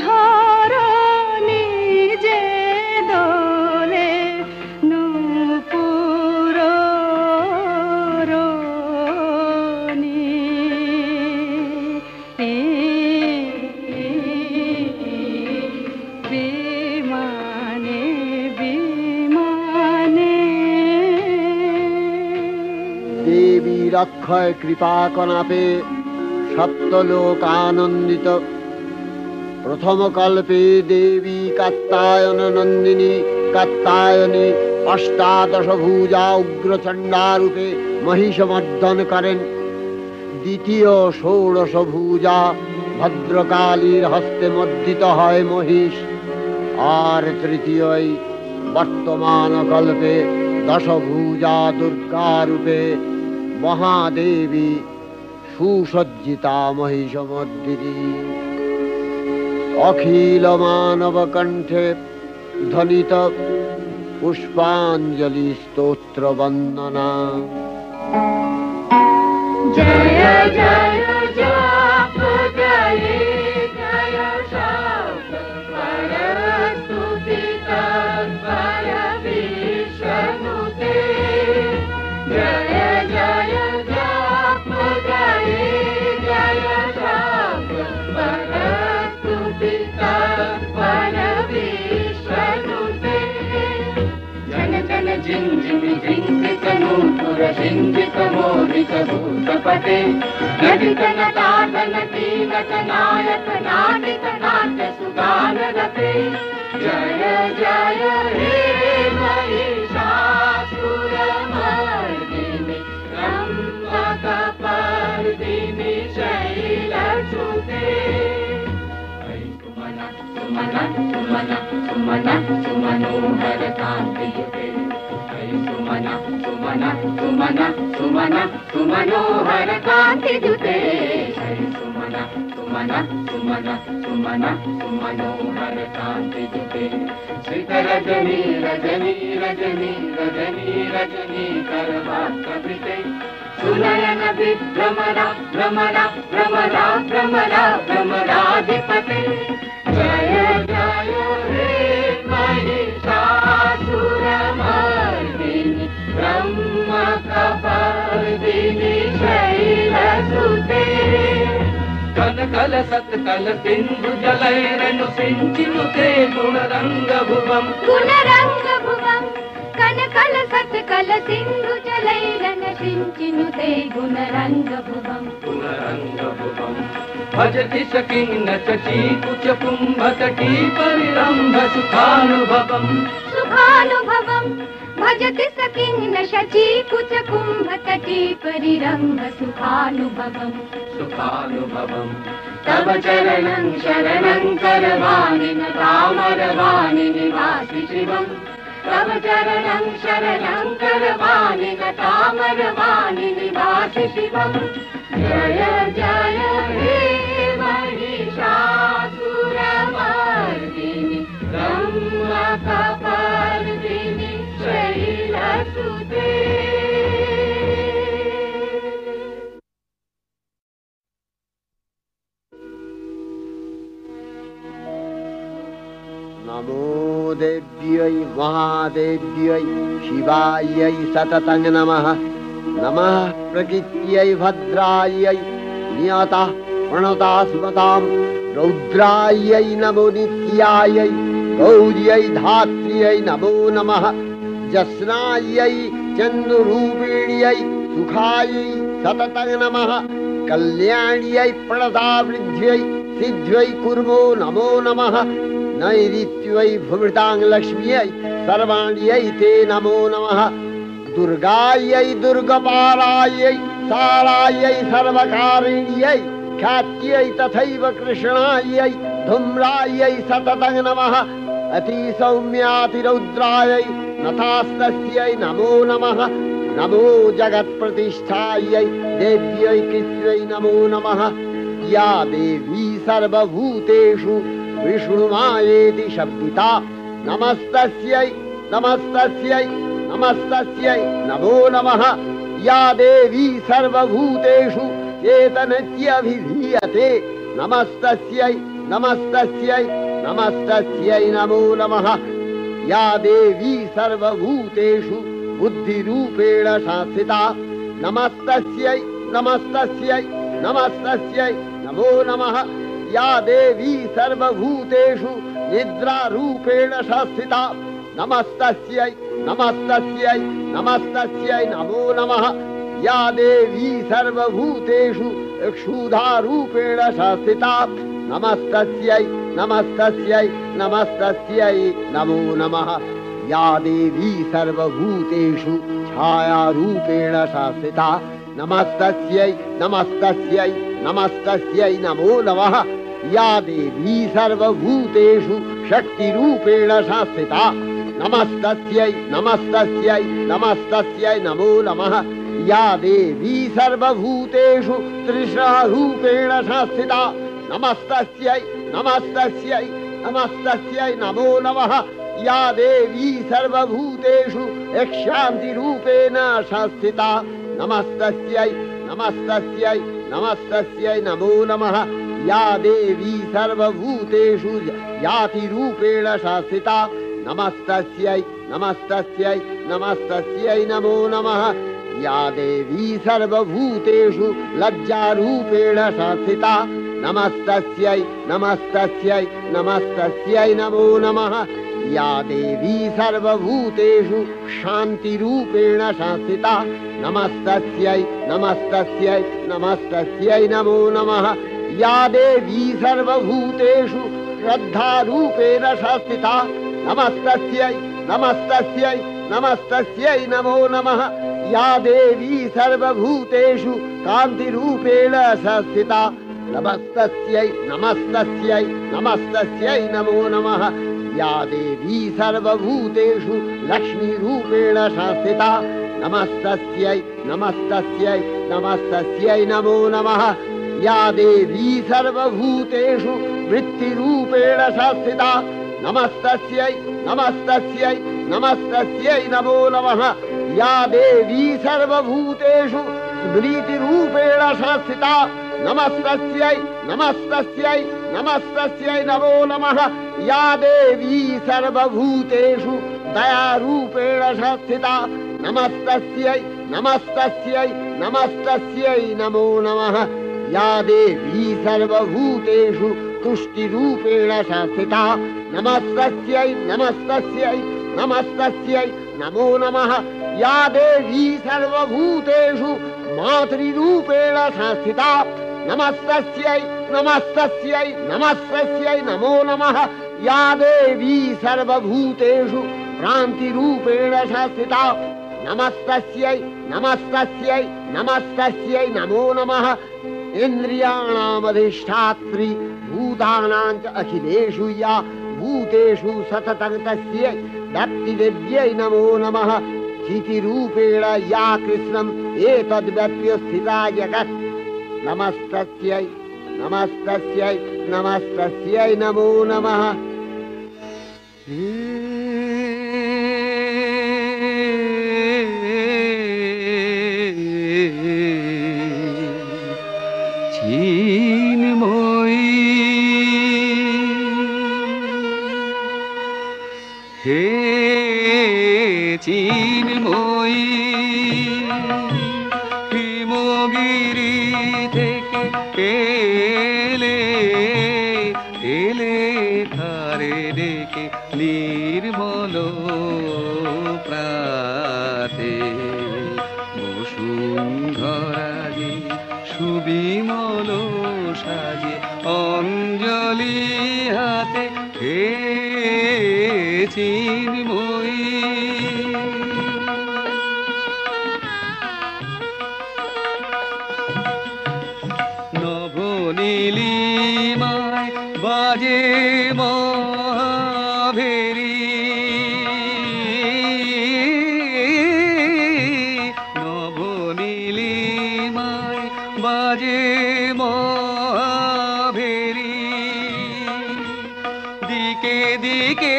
ধরণী যে দোলে নূপুর রোনি বিমানে বিমানে দেবীর অক্ষয় কৃপা কণাপে সপ্তলোক আনন্দিত। প্রথম কল্পে দেবী কাত্যায়ন নন্দিনী কাত্যায়নী অষ্টাদশ ভুজা উগ্রচণ্ডা রূপে মহিষমর্দন করেন। দ্বিতীয় ষোড়শ ভুজা ভদ্রকালীর হস্তে মর্দিত হয় মহিষ। আর তৃতীয় বর্তমান কল্পে দশভুজা দুর্গা রূপে মহাদেবী সুসজ্জিতা মহিষমর্দিনী। অখিল মানব কণ্ঠে ধ্বনিত পুষ্পাঞ্জলি স্তোত্র বন্দনা। জয় জয় জপ জয় জয় শব্দ পরস্তুতি তৎপর বিষ্ণুতে। জয় জয় জপ জয় জয় শব্দ পরস্তুতি তৎপর বিষ্ণুতে। জন জন ঝিম ঝিম ঝিঙ্ক তনু सिंधित मोहित भूतपते नटित नटानटी नट नायक नाटित नाट्य सुगान रते जय जय हे महिषासुरमर्दिनि रम्भकपर्दिनि शैलसुते सुमन सुमन सुमन सुमनोहर कान्तियुते सुमन सुमन सुमन सुमन सुमनोहर कान्तियुते सुमन सुमन सुमन सुमन सुमनोहर कान्तियुते श्रित रजनी रजनी रजनी रजनी रजनी करवाक्कविते सुनयन विभ्रमरा भ्रमरा भ्रमरा भ्रमरा भ्रमराधिपते जय जय हे महिषासुरमर्दिनि ब्रह्मकपर्दिनि शैलसुते कनकल सत्कल सिंधु जलैरनु सिंचिनुते गुणरंगभुवं कनकल सत्कल सिंधु जलैरन सिंचिनुते गुणरंगभुवं भजति सकिन्न चची कुच कुंभतटी परिरंभ सुखानुभवं भजति सकिन्न शची कुच कुंभतटी परिरंभ सुखानुभवं तव चरणं शरणं करवाणि तामरवाणि निवासि शिवं तव चरणं शरणं करवाणि तामरवाणि निवासि शिवं जय जय हे महिषासुरमर्दिनि रम्भकपर्दिनि शैलसुते नमो देव्यै महादेव्यै शिवायै सततं नमः नमः प्रकृत्यै भद्रायै नियतः प्रणतास्मतां रौद्रायै नमो नित्यायै गौर्यै धात्र्यै नमो नमः जस्नायै चन्द्ररूपिण्यै सुखायै सततं नमः कल्याण्यै प्रणतावृद्ध्यै सिद्ध्यै कुर्मो नमो नमः नैऋत्यै भुवृतां लक्ष्म्यै सर्वाण्यै ते नमो नमः दुर्गायै दुर्गपारायै सारायै सर्वकारिण्यै ख्यात्यै तथैव कृष्णायै धूम्रायै सततं नमः अतिसौम्यातिरौद्रायै नथास्तस्यै नमो नमः नमो जगत्प्रतिष्ठायै देव्यै कृत्यै नमो नमः या देवी सर्वभूतेषु विष्णुमायेति शब्दिता नमस्तस्यै नमस्तस्यै नमस्तस्यै नमो नमः या देवी सर्वभूतेषु चेतनत्यभिधीयते नमस्तस्यै नमस्तस्यै नमस्तस्यै नमो नमः या देवी सर्वभूतेषु बुद्धिरूपेण संस्थिता नमस्तस्यै नमस्तस्यै नमस्तस्यै नमो नमः या देवी सर्वभूतेषु निद्रारूपेण संस्थिता नमस्तस्यै नमस्तस्यै नमस्तस्यै नमो नमः या देवी सर्वभूतेषु क्षुधारूपेण संस्थिता नमस्तस्यै नमस्तस्यै नमस्तस्यै नमो नमः या देवी सर्वभूतेषु छायारूपेण संस्थिता नमस्तस्यै नमस्तस्यै नमस्तस्यै नमो नमः या देवी सर्वभूतेषु शक्तिरूपेण संस्थिता नमस्तस्यै नमस्तस्यै नमस्तस्यै नमो नमः या देवी सर्वभूतेषु तृष्णारूपेण संस्थिता नमस्तस्यै नमस्तस्यै नमस्तस्यै नमो नमः या देवी सर्वभूतेषु शान्तिरूपेण संस्थिता नमस्तस्यै नमस्तस्यै नमस्तस्यै नमो नमः या देवी सर्वभूतेषु जातिरूपेण संस्थिता नमस्तस्यै नमस्तस्यै नमस्तस्यै नमो नमः या देवी सर्वभूतेषु लज्जारूपेण संस्थिता नमस्तस्यै नमस्तस्यै नमस्तस्यै नमो नमः या देवी सर्वभूतेषु शान्तिरूपेण संस्थिता नमस्तस्यै नमस्तस्यै नमस्तस्यै नमो नमः या देवी सर्वभूतेषु श्रद्धारूपेण संस्थिता नमस्तस्यै नमस्तस्यै नमस्तस्यै नमो नमः या देवी सर्वभूतेषु कान्तिरूपेण संस्थिता नमस्तस्यै नमस्तस्यै नमस्तस्यै नमो नमः या देवी सर्वभूतेषु लक्ष्मीरूपेण संस्थिता नमस्तस्यै नमस्तस्यै नमस्तस्यै नमो नमः या देवी सर्वभूतेषु वृत्तिरूपेण संस्थिता नमस्तस्यै नमस्तस्यै नमस्तस्यै नमो नमः या देवी सर्वभूतेषु स्मृतिरूपेण संस्थिता नमस्तस्यै नमस्तस्यै नमस्तस्यै नमो नमः या देवी सर्वभूतेषु दयारूपेण संस्थिता नमस्तस्यै नमस्तस्यै नमस्तस्यै नमो नमः या देवी सर्वभूतेषु तुष्टिरूपेण संस्थिता नमस्तस्यै नमस्तस्यै नमस्तस्यै नमो नमः या देवी सर्वभूतेषु मातृरूपेण संस्थिता नमस्तस्यै नमस्तस्यै नमस्तस्यै नमो नमः या देवी सर्वभूतेषु भ्रान्तिरूपेण संस्थिता नमस्तस्यै नमस्तस्यै नमस्तस्यै नमो नमः इन्द्रियाणामधिष्ठात्री भूतानां च अखिलेषु या भूतेषु सततं तस्यै भक्तिदेव्यै नमो नमः स्थितिरूपेण या कृष्णम् एतद्व्यप्य स्थिता जगत् नमस्तस्यै नमस्तस्यै नमस्तस्यै नमो नमः हे চিন্ময়ী হিমগিরি থেকে এলে এলে ধারে ডেকে নির্মল প্রাতে বসুন্ধরাজে সুবিমল সাজে অঞ্জলি হাতে হে চিন্ময়ী নবনীলিমায় বাজে মহাভেরি নবনীলিমায় বাজে মহাভেরি দিকে দিকে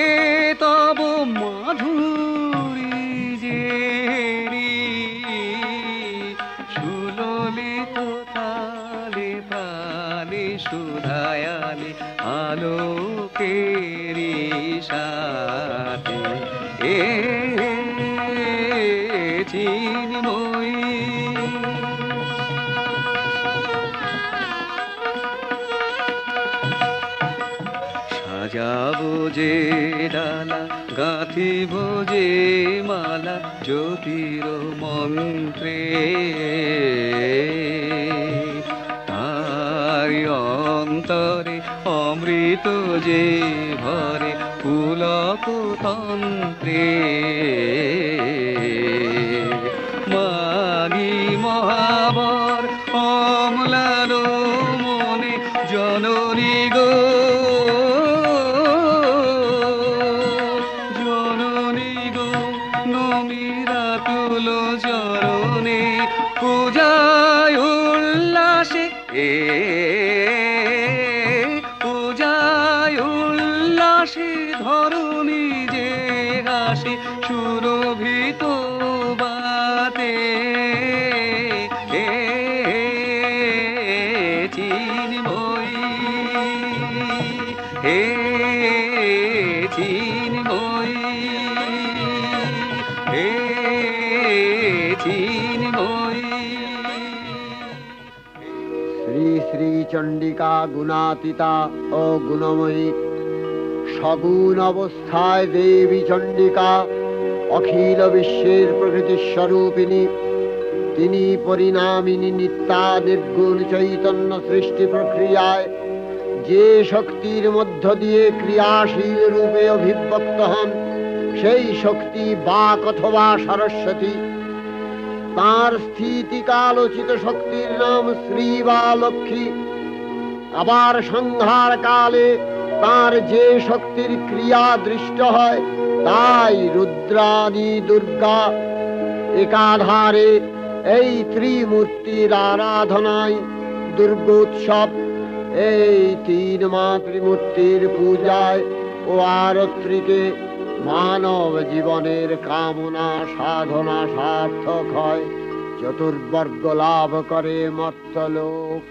তব মাধুরী জেরি সুললিত তালে তালে সুধায়ালে আলোকেরি সাথে এ চিন্ময়ী সাজাবো যে ডালা গাঁথিব যে মালা জ্যোতির মন্ত্রে তার অন্তরে অমৃত যে ভরে পুলক তন্ত্রে মাগি মহাবর অম্লান মনে জননী গো চরণে পূজায় উল্লাসে পূজায় উল্লাসে ধরণী যে হাসে সুরভিত বাতে চিন্ময়ী হে চিন্ময়ী হে श्री श्री चंडिका गुणातीता और गुणमयी সগুণ অবস্থায় দেবী চণ্ডিকা অখিল বিশ্বের প্রকৃতি স্বরূপিণী। তিনি পরিণামিনী নিত্যা নির্গুণ চৈতন্য সৃষ্টি প্রক্রিয়ায় যে শক্তির মধ্য দিয়ে ক্রিয়াশীল রূপে অভিব্যক্ত হন সেই শক্তি বাক অথবা সরস্বতী। তার স্থিতিকালোচিত শক্তির নাম শ্রী বা লক্ষ্মী। আবার সংহার কালে তার যে শক্তির ক্রিয়া দৃষ্ট হয় তাই রুদ্রাণী দুর্গা। একাধারে এই ত্রিমূর্তির আরাধনায় দুর্গোৎসব, এই তিন মাতৃমূর্তির পূজায় ও আরত্রিকে মানব জীবনের কামনা সাধনা সার্থক হয়, চতুর্বর্গ লাভ করে মর্তলোক।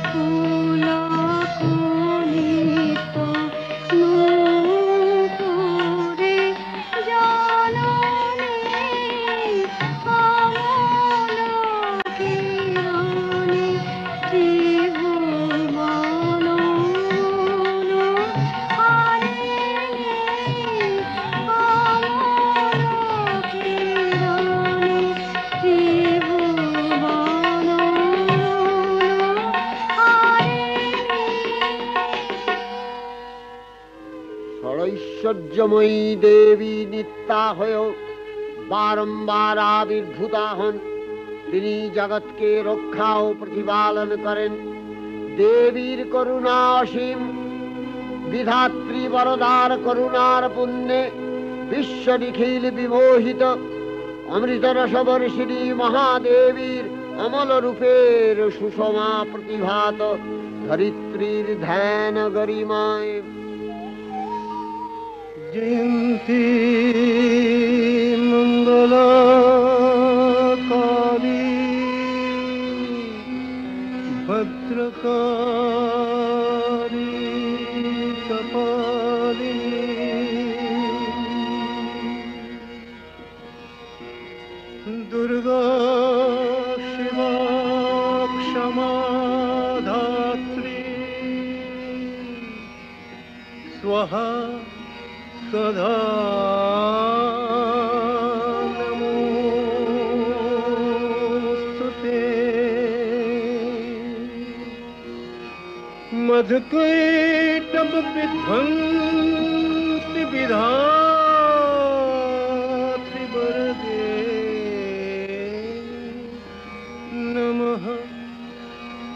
ফুল কুলিত ঐশ্বর্যময়ী দেবী নিত্যা হয়েও বারম্বার আবির্ভূতা হন। তিনি জগৎকে রক্ষা ও প্রতিপালন করেন। দেবীর করুণা অসীম। বিধাত্রী বরদার করুণার পুণ্যে বিশ্ব নিখিল বিমোহিত। অমৃতরসবর্ষিণী মহাদেবীর অমল রূপের সুষমা প্রতিভাত ধরিত্রীর ধ্যান গরিমায়। জয়ন্তী মঙ্গলা কালী ভদ্রকালী কপালিনী দুর্গা শিবা ক্ষমা ধাত্রী স্বাহা সদা নমোস্তুতে। मधुकैटभ विध्वंसि विधात्रि वरदे नमः।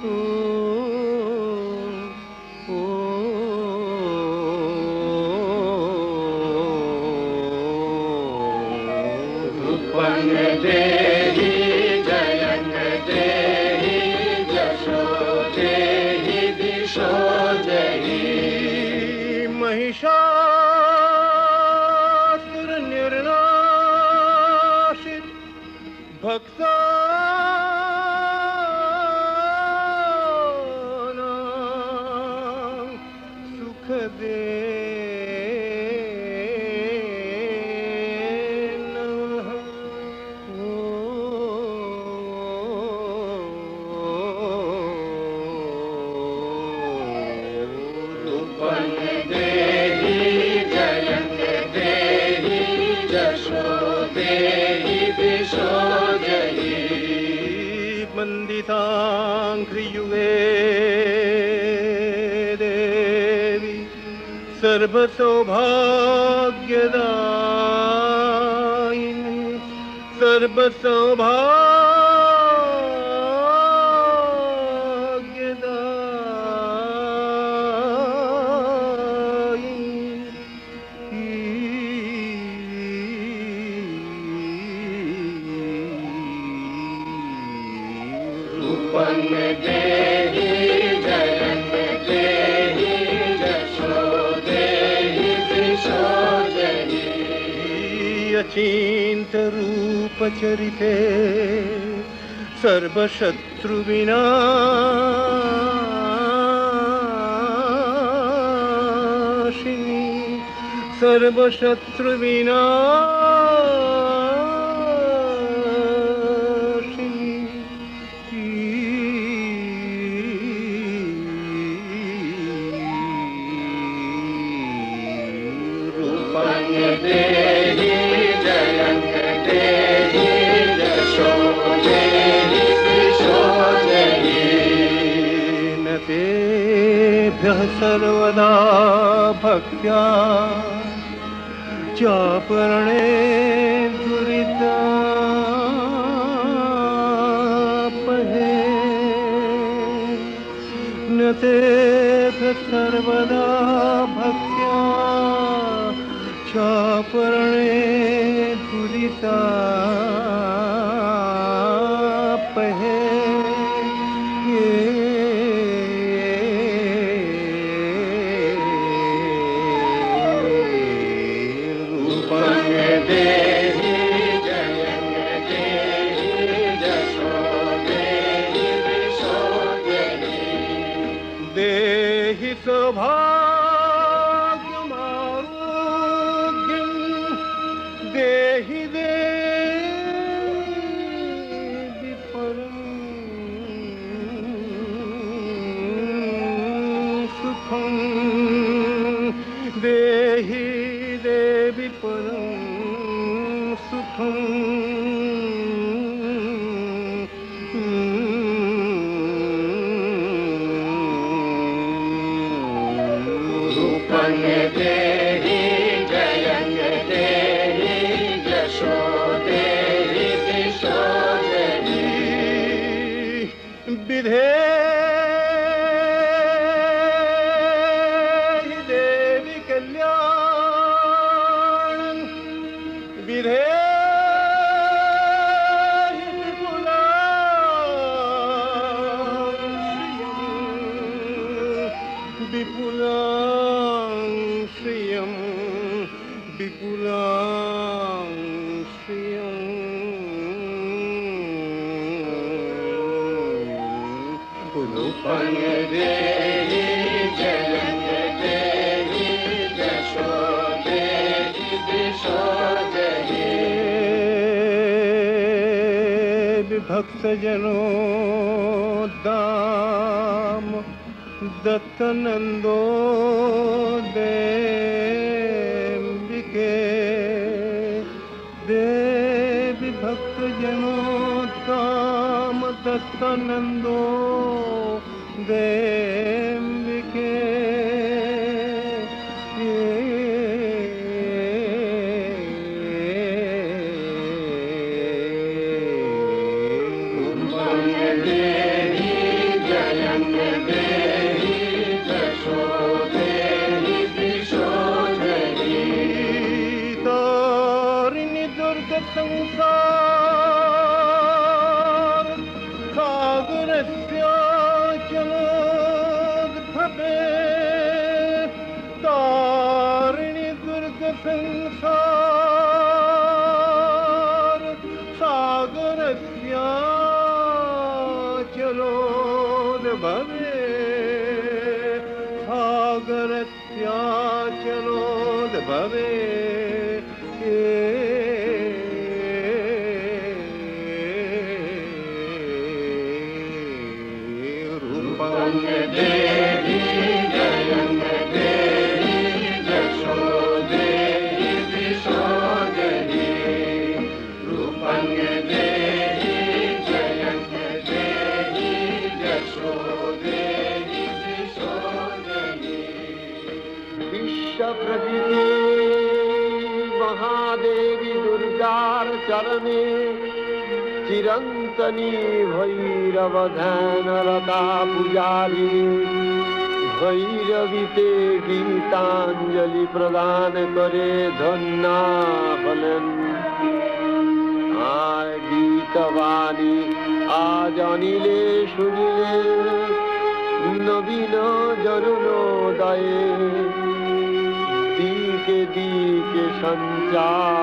ॐ उत्पन्न देहि जयं देहि यशो देहि दिशो देहि। महिषासुर निर्नाशित भक्तानां सुखदे नमः। उत्पन्न देहि जयं देहि यशो देहि दिशो देहि। वन्दिताङ्घ्रियुगे देवी सर्वसौभाग्यदायिनी उत्पन्न देहि जयं देहि यशो देहि दिशो देहि। अचिन्त रूप चरिते सर्वशत्रुविनाशिनी उत्पन्न देहि जयं देहि यशो देहि दिशो देहि। न तेभ्यः सर्वदा भक्त्या चापरणे दुरितापहे। न तेभ्यः सर्वदा भक्त्या चापरणे दुरितापहे। उत्पन्न देहि जयं देहि यशो देहि दिशो देहि। देहि सौभाग्यमारोग्यं देहि देवि परं सुखं। देहि देवि परं सुखं। उत्पन्न देहि विपुलां श्रियं विपुलां श्रियं रूपं देहि जयं देहि यशो देहि दिशो देहि विभक्तजनोद्दाम दत्तनन्दो देम्बिके देवी भक्तजनोत्तम दत्तनन्दो देम्बिके संसार सागरस्याचलोद्भवे तारिणि दुर्ग संसार सागरस्याचलोद्भवे सागरस्याचलोद्भवे देहि जयं देहि यशो देहि दिशो देहि रूपं देहि जयं देहि यशो देहि दिशो देहि विश्वप्रकृति महादेवी दुर्गार चरणे चिरंतनी भैरव ध्यानरता पुजारी भैरवी ते गीतांजलि प्रदान करे धन्ना हलेन आय गीतवाणी आज अनिले सुनिले नवीन जरुणोदये दिके दिके संचारित